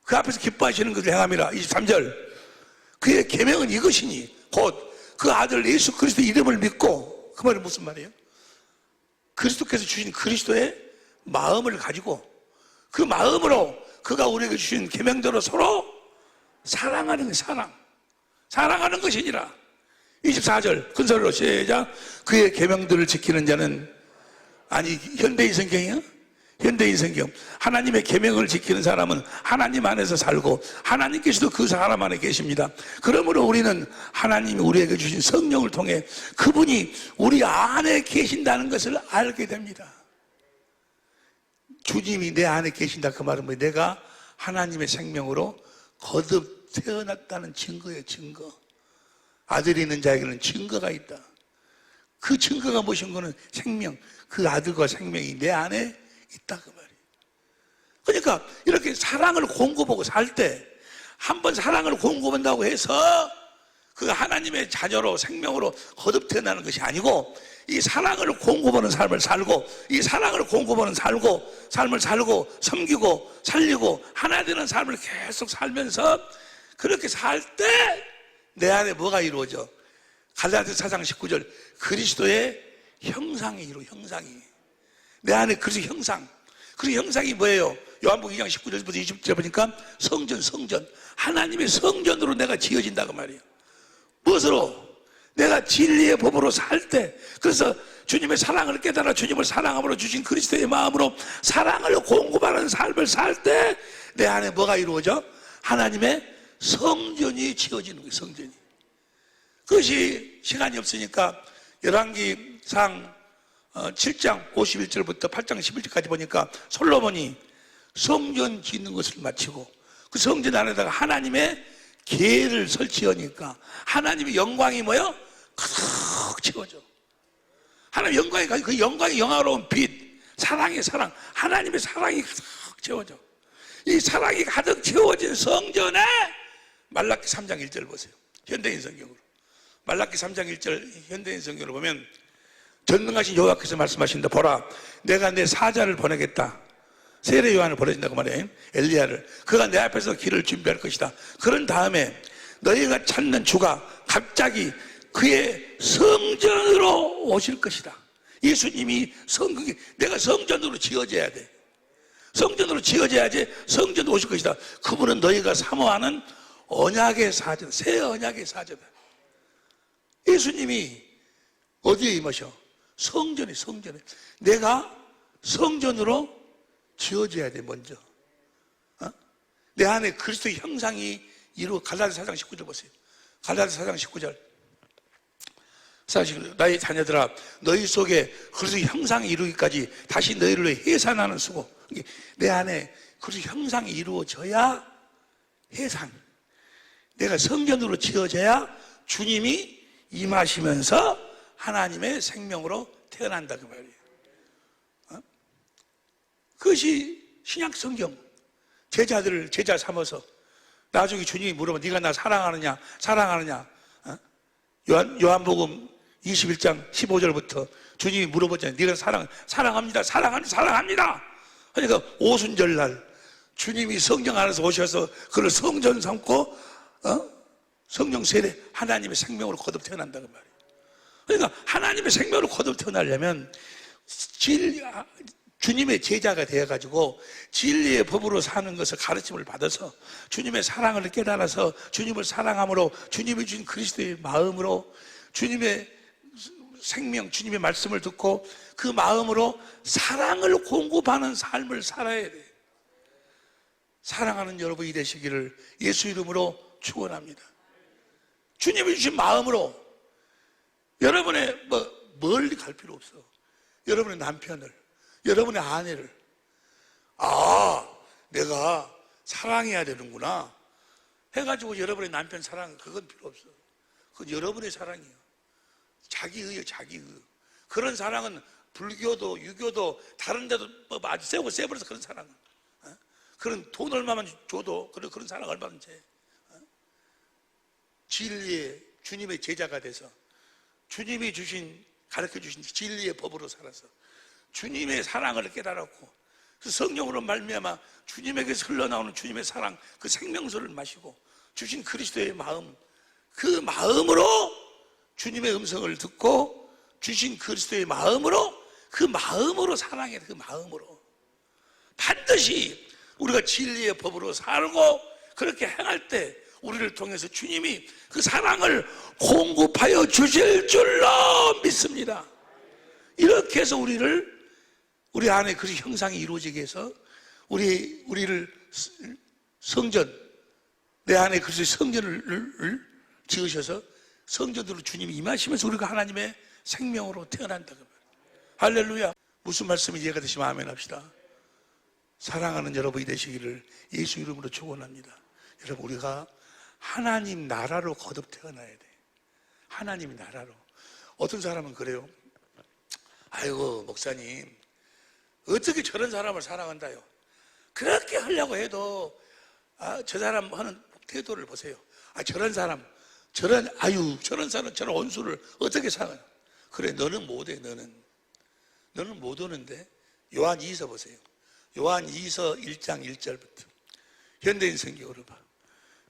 그 앞에서 기뻐하시는 것을 행함이라. 23절. 그의 계명은 이것이니 곧 그 아들 예수 그리스도 이름을 믿고. 그 말은 무슨 말이에요? 그리스도께서 주신 그리스도의 마음을 가지고 그 마음으로 그가 우리에게 주신 계명대로 서로 사랑하는 사랑하는 것이니라. 24절 큰 소리로 시작. 그의 계명들을 지키는 자는, 아니 현대인 성경이요? 현대인 성경. 하나님의 계명을 지키는 사람은 하나님 안에서 살고 하나님께서도 그 사람 안에 계십니다. 그러므로 우리는 하나님이 우리에게 주신 성령을 통해 그분이 우리 안에 계신다는 것을 알게 됩니다. 주님이 내 안에 계신다. 그 말은 뭐예요? 내가 하나님의 생명으로 거듭 태어났다는 증거예요, 증거. 아들이 있는 자에게는 증거가 있다. 그 증거가 무엇인 거는 생명, 그 아들과 생명이 내 안에 있다 그 말이에요. 그러니까 이렇게 사랑을 공급하고 살 때 한 번 사랑을 공급한다고 해서 그 하나님의 자녀로 생명으로 거듭 태어나는 것이 아니고 이 사랑을 공급하는 삶을 살고 이 사랑을 공급하는 삶을 살고 섬기고 살리고 하나 되는 삶을 계속 살면서 그렇게 살 때 내 안에 뭐가 이루어져? 갈라디아서 4장 19절 그리스도의 형상이 이루어 형상이 내 안에 그리스도 형상 그 형상이 뭐예요? 요한복음 2장 19절부터 20절 보니까 성전 하나님의 성전으로 내가 지어진다고 말이에요. 무엇으로? 내가 진리의 법으로 살 때 그래서 주님의 사랑을 깨달아 주님을 사랑함으로 주신 그리스도의 마음으로 사랑을 공급하는 삶을 살 때 내 안에 뭐가 이루어져? 하나님의 성전이 지어지는 거예요. 성전이. 그것이 시간이 없으니까 열왕기상 7장 51절부터 8장 11절까지 보니까 솔로몬이 성전 짓는 것을 마치고 그 성전 안에다가 하나님의 계를 설치하니까 하나님의 영광이 뭐요? 가득 채워져. 하나님의 영광이 그 영광이 영화로운 빛, 사랑의 사랑, 하나님의 사랑이 가득 채워져. 이 사랑이 가득 채워진 성전에 말라기 3장 1절 보세요. 현대인 성경으로. 말라기 3장 1절 현대인 성경으로 보면 전능하신 여호와께서 말씀하신다. 보라, 내가 내 사자를 보내겠다. 세례 요한을 보내준다고 말해요. 엘리야를. 그가 내 앞에서 길을 준비할 것이다. 그런 다음에 너희가 찾는 주가 갑자기 그의 성전으로 오실 것이다. 예수님이 내가 성전으로 지어져야 돼. 성전으로 지어져야지 성전으로 오실 것이다. 그분은 너희가 사모하는 언약의 사자다. 새 언약의 사자다. 예수님이 어디에 임하셔? 성전에. 내가 성전으로 지어져야 돼, 먼저. 내 안에 그리스도의 형상이 갈라디아서 4장 19절 보세요. 갈라디아서 4장 19절. 사실 나의 자녀들아, 너희 속에 그리스도의 형상이 이루기까지 다시 너희를 위해 해산하는 수고. 내 안에 그리스도의 형상이 이루어져야 해산. 내가 성전으로 지어져야 주님이 임하시면서 하나님의 생명으로 태어난다 그 말이에요. 그것이 신약 성경. 제자들을 제자 삼아서 나중에 주님이 물어봐. 네가 나 사랑하느냐? 요한복음 21장 15절부터 주님이 물어보잖아요. 네가 사랑합니다. 그러니까 오순절날 주님이 성령 안에서 오셔서 그를 성전 삼고 성령 세례 하나님의 생명으로 거듭 태어난다는 말이에요. 그러니까 하나님의 생명으로 거듭 태어나려면 주님의 제자가 되어가지고 진리의 법으로 사는 것을 가르침을 받아서 주님의 사랑을 깨달아서 주님을 사랑함으로 주님이 주신 그리스도의 마음으로 주님의 생명, 주님의 말씀을 듣고 그 마음으로 사랑을 공급하는 삶을 살아야 돼. 사랑하는 여러분이 되시기를 예수 이름으로 축원합니다. 주님이 주신 마음으로 여러분의 멀리 갈 필요 없어. 여러분의 남편을, 여러분의 아내를 내가 사랑해야 되는구나 해가지고 여러분의 남편 사랑 그건 필요 없어. 그건 여러분의 사랑이에요. 자기의요. 그런 사랑은 불교도 유교도 다른 데도 아주 세버려서 그런 사랑은 그런 돈 얼마만 줘도 그런 사랑 얼마든지 진리의 주님의 제자가 돼서 주님이 가르쳐 주신 진리의 법으로 살아서 주님의 사랑을 깨달았고 그 성령으로 말미암아 주님에게서 흘러나오는 주님의 사랑 그 생명수를 마시고 주신 그리스도의 마음 그 마음으로 주님의 음성을 듣고 주신 그리스도의 마음으로 그 마음으로 사랑해야 돼. 그 마음으로 반드시 우리가 진리의 법으로 살고 그렇게 행할 때 우리를 통해서 주님이 그 사랑을 공급하여 주실 줄로 믿습니다. 이렇게 해서 우리 안에 그 형상이 이루어지게 해서 우리를 내 안에 그 성전을 지으셔서 성전으로 주님이 임하시면서 우리가 하나님의 생명으로 태어난다고 말이에요. 할렐루야. 무슨 말씀이 이해가 되시면 아멘 합시다. 사랑하는 여러분이 되시기를 예수 이름으로 축원합니다. 여러분, 우리가 하나님 나라로 거듭 태어나야 돼. 하나님 나라로. 어떤 사람은 그래요. 아이고, 목사님, 어떻게 저런 사람을 사랑한다요? 그렇게 하려고 해도 저 사람 하는 태도를 보세요. 저런 사람, 저런 사람, 저런 원수를 어떻게 사랑해? 그래, 너는 못해. 너는 못 오는데. 요한 2서 보세요. 요한 2서 1장 1절부터 현대인 성경으로 봐.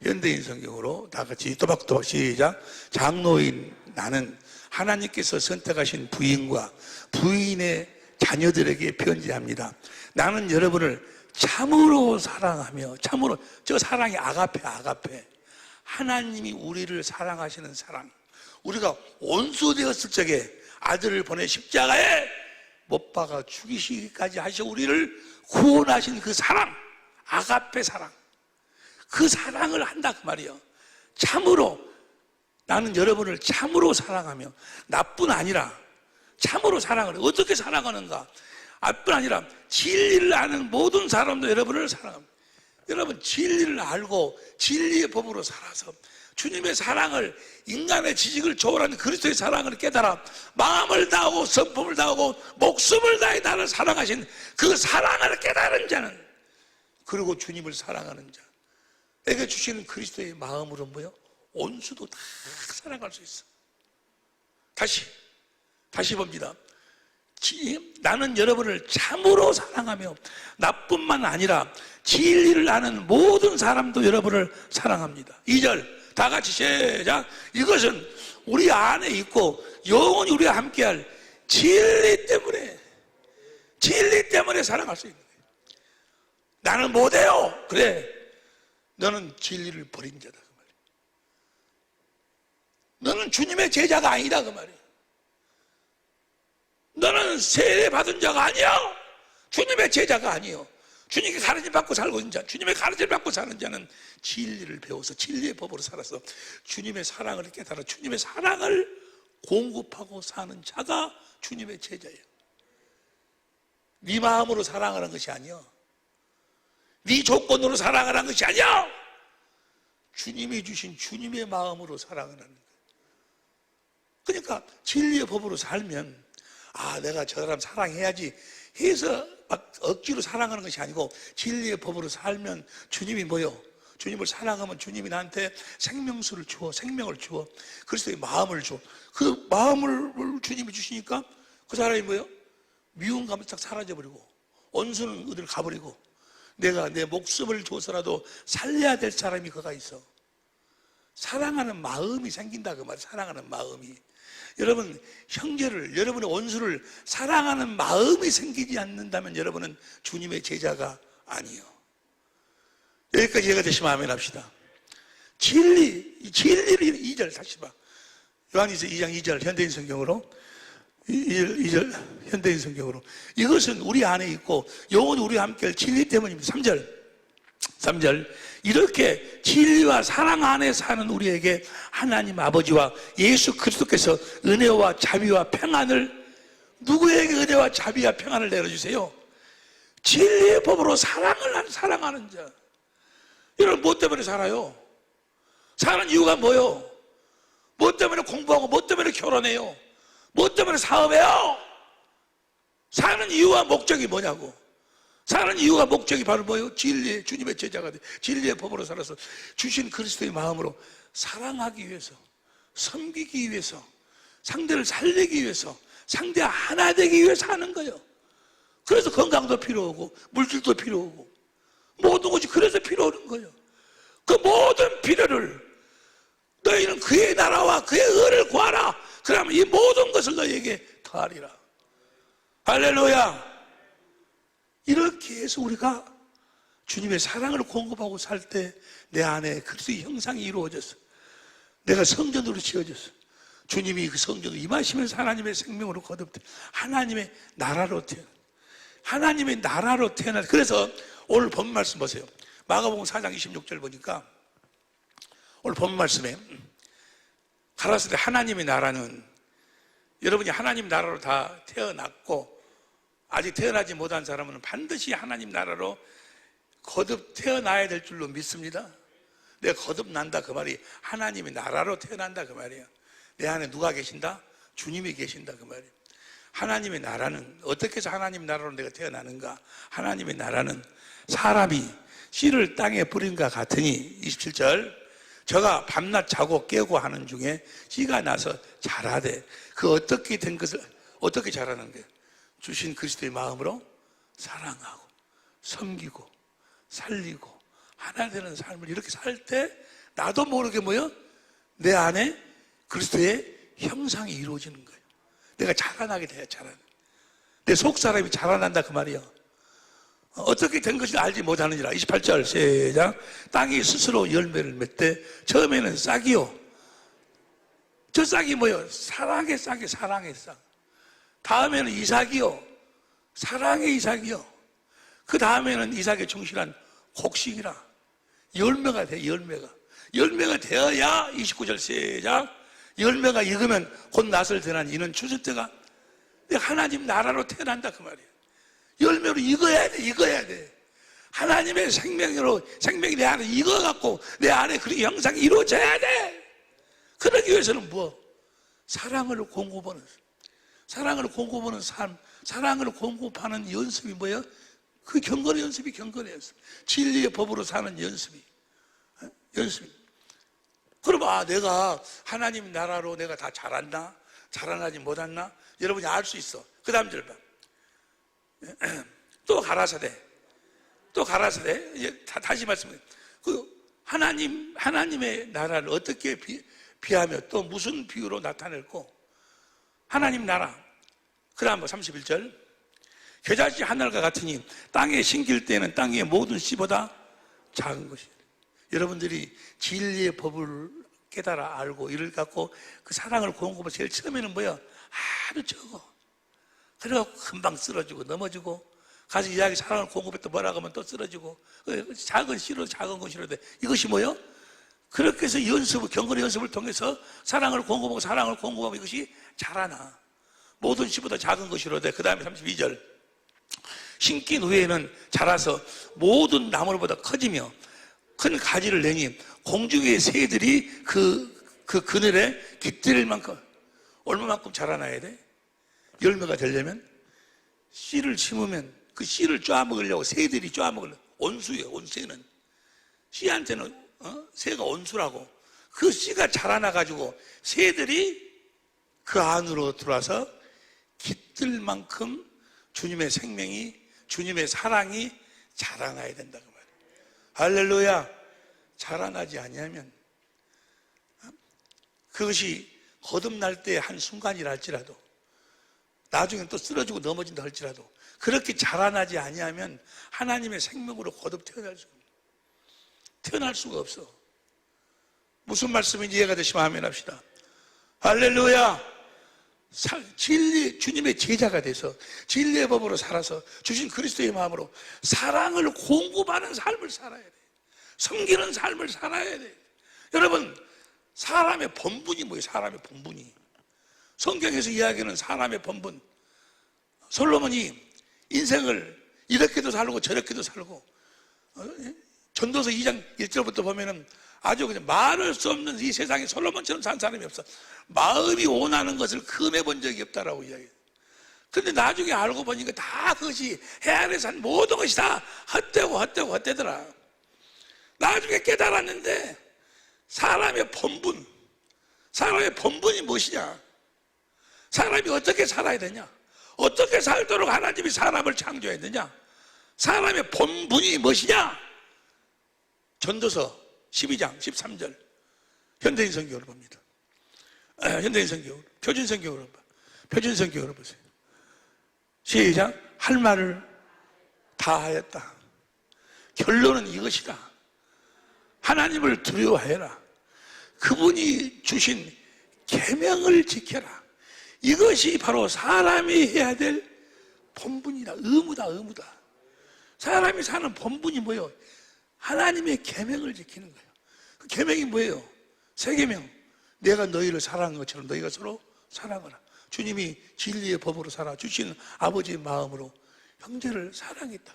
현대인 성경으로 다 같이 또박또박 시작. 장로인 나는 하나님께서 선택하신 부인과 부인의 자녀들에게 편지합니다. 나는 여러분을 참으로 사랑하며, 참으로, 저 사랑이 아가페. 하나님이 우리를 사랑하시는 사랑. 우리가 원수 되었을 적에 아들을 보내 십자가에 못 박아 죽이시기까지 하셔 우리를 구원하신 그 사랑, 아가페 사랑. 그 사랑을 한다 그 말이에요. 참으로, 나는 여러분을 참으로 사랑하며, 나뿐 아니라 참으로 사랑을 해. 어떻게 사랑하는가? 나뿐 아니라 진리를 아는 모든 사람도 여러분을 사랑합니다. 여러분, 진리를 알고 진리의 법으로 살아서 주님의 사랑을, 인간의 지식을 초월하는 그리스도의 사랑을 깨달아 마음을 다하고 성품을 다하고 목숨을 다해 나를 사랑하신 그 사랑을 깨달은 자는, 그리고 주님을 사랑하는 자, 내게 주시는 그리스도의 마음으로 뭐요? 온수도 다 사랑할 수 있어. 다시 봅니다. 나는 여러분을 참으로 사랑하며, 나뿐만 아니라 진리를 아는 모든 사람도 여러분을 사랑합니다. 2절 다 같이 시작. 이것은 우리 안에 있고 영원히 우리와 함께할 진리 때문에 사랑할 수 있는 거예요. 나는 못해요. 그래, 너는 진리를 버린 자다 그 말이에요. 너는 주님의 제자가 아니다 그 말이에요. 너는 세례 받은 자가 아니야. 주님의 제자가 아니요. 주님께 가르침 받고 살고 있는 자, 주님의 가르침을 받고 사는 자는 진리를 배워서 진리의 법으로 살아서 주님의 사랑을 깨달아 주님의 사랑을 공급하고 사는 자가 주님의 제자예요. 네 마음으로 사랑하는 것이 아니요, 네 조건으로 사랑하는 것이 아니야. 주님이 주신 주님의 마음으로 사랑을 하는 거예요. 그러니까 진리의 법으로 살면, 내가 저 사람 사랑해야지 해서 막 억지로 사랑하는 것이 아니고, 진리의 법으로 살면 주님이 뭐요? 주님을 사랑하면 주님이 나한테 생명수를 주어, 생명을 주어, 그리스도의 마음을 줘. 그 마음을 주님이 주시니까 그 사람이 뭐요? 미운 감이 딱 사라져버리고, 원수는 어디를 가버리고, 내가 내 목숨을 줘서라도 살려야 될 사람이 그가 있어. 사랑하는 마음이 생긴다 그 말이에요. 사랑하는 마음이. 여러분, 형제를, 여러분의 원수를 사랑하는 마음이 생기지 않는다면 여러분은 주님의 제자가 아니요. 여기까지 이해가 되시면 아멘 합시다. 진리를 2절 다시 봐. 요한일서 2장 2절 현대인 성경으로, 2절 현대인 성경으로, 이것은 우리 안에 있고 영원히 우리와 함께할 진리 때문입니다. 3절 이렇게 진리와 사랑 안에 사는 우리에게 하나님 아버지와 예수 그리스도께서 은혜와 자비와 평안을, 누구에게 은혜와 자비와 평안을 내려주세요? 진리의 법으로 사랑하는 자. 여러분, 뭐 때문에 살아요? 사는 이유가 뭐요? 뭐 때문에 공부하고, 뭐 때문에 결혼해요? 뭐 때문에 사업해요? 사는 이유와 목적이 뭐냐고. 사는 이유가 목적이 바로 뭐예요? 진리의, 주님의 제자가 돼 진리의 법으로 살아서 주신 그리스도의 마음으로 사랑하기 위해서, 섬기기 위해서, 상대를 살리기 위해서, 상대와 하나 되기 위해서 하는 거예요. 그래서 건강도 필요하고 물질도 필요하고 모든 것이 그래서 필요한 거예요. 그 모든 필요를, 너희는 그의 나라와 그의 의를 구하라. 그러면 이 모든 것을 너희에게 더하리라. 할렐루야. 이렇게 해서 우리가 주님의 사랑을 공급하고 살 때 내 안에 그리스도의 형상이 이루어졌어. 내가 성전으로 지어졌어. 주님이 그 성전으로 임하시면서 하나님의 생명으로 거듭돼 하나님의 나라로 태어나. 하나님의 나라로 태어나. 그래서 오늘 본 말씀 보세요. 마가복음 4장 26절 보니까 오늘 본 말씀에 가라사대 때 하나님의 나라는, 여러분이 하나님 나라로 다 태어났고 아직 태어나지 못한 사람은 반드시 하나님 나라로 거듭 태어나야 될 줄로 믿습니다. 내가 거듭난다 그 말이 하나님의 나라로 태어난다 그 말이에요. 내 안에 누가 계신다? 주님이 계신다 그 말이에요. 하나님의 나라는 어떻게 해서 하나님 나라로 내가 태어나는가? 하나님의 나라는 사람이 씨를 땅에 뿌린 것 같으니 27절 저가 밤낮 자고 깨고 하는 중에 씨가 나서 자라되 그 어떻게 된 것을 어떻게 자라는 거예요? 주신 그리스도의 마음으로 사랑하고 섬기고 살리고 하나 되는 삶을 이렇게 살 때 나도 모르게 뭐요? 내 안에 그리스도의 형상이 이루어지는 거예요. 내가 자라나게 돼요. 내 속사람이 자라난다 그 말이에요. 어떻게 된 것인지 알지 못하느니라. 28절 시작. 땅이 스스로 열매를 맺되 처음에는 싹이요. 저 싹이 뭐예요? 사랑의 싹이 사랑의 싹. 다음에는 이삭이요. 사랑의 이삭이요. 그 다음에는 이삭의 충실한 곡식이라. 열매가 돼, 열매가 되어야 29절 시작. 열매가 익으면 곧 낫을 드나니 이는 추수 때가 하나님 나라로 태어난다 그 말이에요. 열매로 익어야 돼. 하나님의 생명이 내 안에 익어갖고 내 안에 그 형상이 이루어져야 돼. 그러기 위해서는 뭐? 사랑을 공급하는 삶, 사랑을 공급하는 연습이 뭐예요? 그 경건의 연습이 경건의 연습. 진리의 법으로 사는 연습이. 그럼 내가 하나님 나라로 내가 다 자랐나? 자라나지 못했나? 여러분이 알 수 있어. 그 다음 절 봐. 또 가라사대. 다시 말씀해. 하나님의 나라를 어떻게 비하며 또 무슨 비유로 나타낼고? 하나님 나라. 그 다음 31절. 겨자씨 하늘과 같으니 땅에 심길 때는 땅의 모든 씨보다 작은 것이. 여러분들이 진리의 법을 깨달아 알고 이를 갖고 그 사랑을 공급하면 제일 처음에는 뭐야? 아주 적어. 그래서 금방 쓰러지고 넘어지고 가서 이야기 사랑을 공급했다 뭐라고 하면 또 쓰러지고 작은 씨로 작은 것이로 돼. 이것이 뭐요? 그렇게 해서 경건의 연습을 통해서 사랑을 공급하고 이것이 자라나. 모든 씨보다 작은 것이로 돼. 그 다음에 32절. 심긴 후에는 자라서 모든 나무보다 커지며 큰 가지를 내니 공중의 새들이 그 그늘에 깃들일 만큼 얼마만큼 자라나야 돼? 열매가 되려면 씨를 심으면 그 씨를 쪼아먹으려고 새들이 쪼아먹으려고 온수예요. 온새는 씨한테는 새가 온수라고. 그 씨가 자라나가지고 새들이 그 안으로 들어와서 깃들 만큼 주님의 생명이 주님의 사랑이 자라나야 된다 그 말이에요. 할렐루야. 자라나지 아니하면 그것이 거듭날 때 한 순간이라 할지라도 나중엔 또 쓰러지고 넘어진다 할지라도 그렇게 자라나지 아니하면 하나님의 생명으로 거듭 태어날 수가 없어. 무슨 말씀인지 이해가 되시면 아멘 합시다. 할렐루야. 주님의 제자가 돼서 진리의 법으로 살아서 주신 그리스도의 마음으로 사랑을 공급하는 삶을 살아야 돼. 섬기는 삶을 살아야 돼. 여러분, 사람의 본분이 뭐예요? 사람의 본분이. 성경에서 이야기하는 사람의 본분. 솔로몬이 인생을 이렇게도 살고 저렇게도 살고 전도서 2장 1절부터 보면은 아주 그냥 말할 수 없는 이 세상에 솔로몬처럼 산 사람이 없어. 마음이 원하는 것을 금해본 적이 없다라고 이야기해요. 근데 나중에 알고 보니까 다 그것이 해안에 산 모든 것이 다 헛되더라. 나중에 깨달았는데 사람의 본분이 무엇이냐? 사람이 어떻게 살아야 되냐? 어떻게 살도록 하나님이 사람을 창조했느냐? 사람의 본분이 무엇이냐? 전도서 12장 13절 현대인 성경으로 봅니다. 현대인 성경으로, 표준 성경으로 보세요. 시작. 할 말을 다 하였다. 결론은 이것이다. 하나님을 두려워해라. 그분이 주신 계명을 지켜라. 이것이 바로 사람이 해야 될 본분이다. 의무다. 사람이 사는 본분이 뭐예요? 하나님의 계명을 지키는 거예요. 그 계명이 뭐예요? 세 계명. 내가 너희를 사랑한 것처럼 너희가 서로 사랑하라. 주님이 진리의 법으로 살아 주신 아버지의 마음으로 형제를 사랑했다.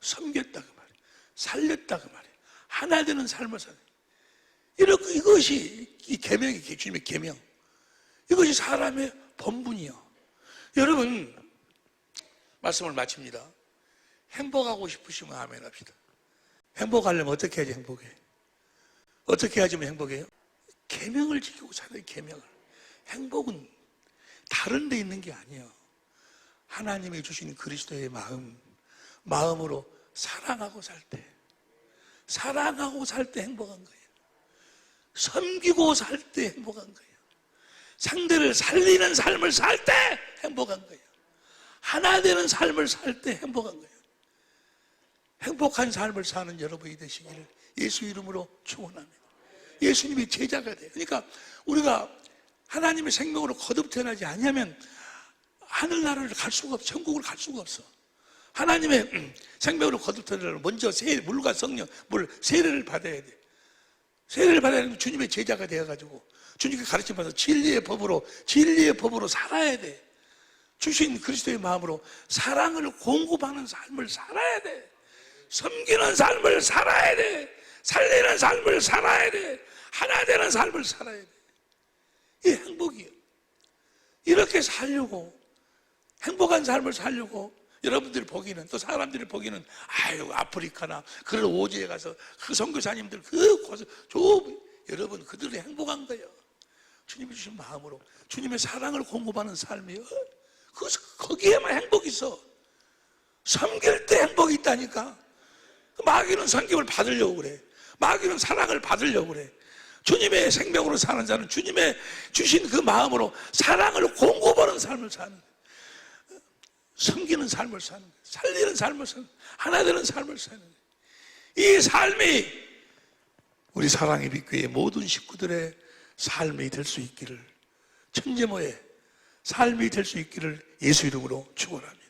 섬겼다 그 말이에요. 살렸다 그 말이에요. 하나 되는 삶을 살아요. 이것이 이 계명이 주님의 계명. 이것이 사람의 본분이요. 여러분, 말씀을 마칩니다. 행복하고 싶으시면 아멘 합시다. 행복하려면 어떻게 해야지 행복해? 어떻게 해야지면 행복해요? 계명을 지키고 살아요. 계명을. 행복은 다른 데 있는 게 아니에요. 하나님이 주신 그리스도의 마음으로 사랑하고 살 때 행복한 거예요. 섬기고 살 때 행복한 거예요. 상대를 살리는 삶을 살 때 행복한 거예요. 하나 되는 삶을 살 때 행복한 거예요. 행복한 삶을 사는 여러분이 되시기를 예수 이름으로 축원합니다. 예수님이 제자가 돼요. 그러니까 우리가 하나님의 생명으로 거듭 태어나지 않으면 하늘나라를 갈 수가 없어. 천국을 갈 수가 없어. 하나님의 생명으로 거듭 태어나려면 먼저 물과 성령, 세례를 받아야 돼. 세례를 받아야 되면 주님의 제자가 되어가지고 주님께 가르치면서 진리의 법으로 살아야 돼. 주신 그리스도의 마음으로 사랑을 공급하는 삶을 살아야 돼. 섬기는 삶을 살아야 돼. 살리는 삶을 살아야 돼. 하나 되는 삶을 살아야 돼. 이게 행복이에요. 이렇게 살려고, 행복한 삶을 살려고 여러분들이 보기는, 또 사람들이 보기는, 아유, 아프리카나 그런 오지에 가서 그 선교사님들 여러분, 그들이 행복한 거예요. 주님이 주신 마음으로 주님의 사랑을 공급하는 삶이요. 거기에만 행복이 있어. 섬길 때 행복이 있다니까. 마귀는 섬김을 받으려고 그래. 마귀는 사랑을 받으려고 그래. 주님의 생명으로 사는 자는 주님의 주신 그 마음으로 사랑을 공급하는 삶을 사는 거예요. 섬기는 삶을 사는 거예요. 살리는 삶을 사는 거예요. 하나 되는 삶을 사는 거예요. 이 삶이 우리 사랑의 빛교회 모든 식구들의 삶이 될 수 있기를, 천재모의 삶이 될 수 있기를 예수 이름으로 축원합니다.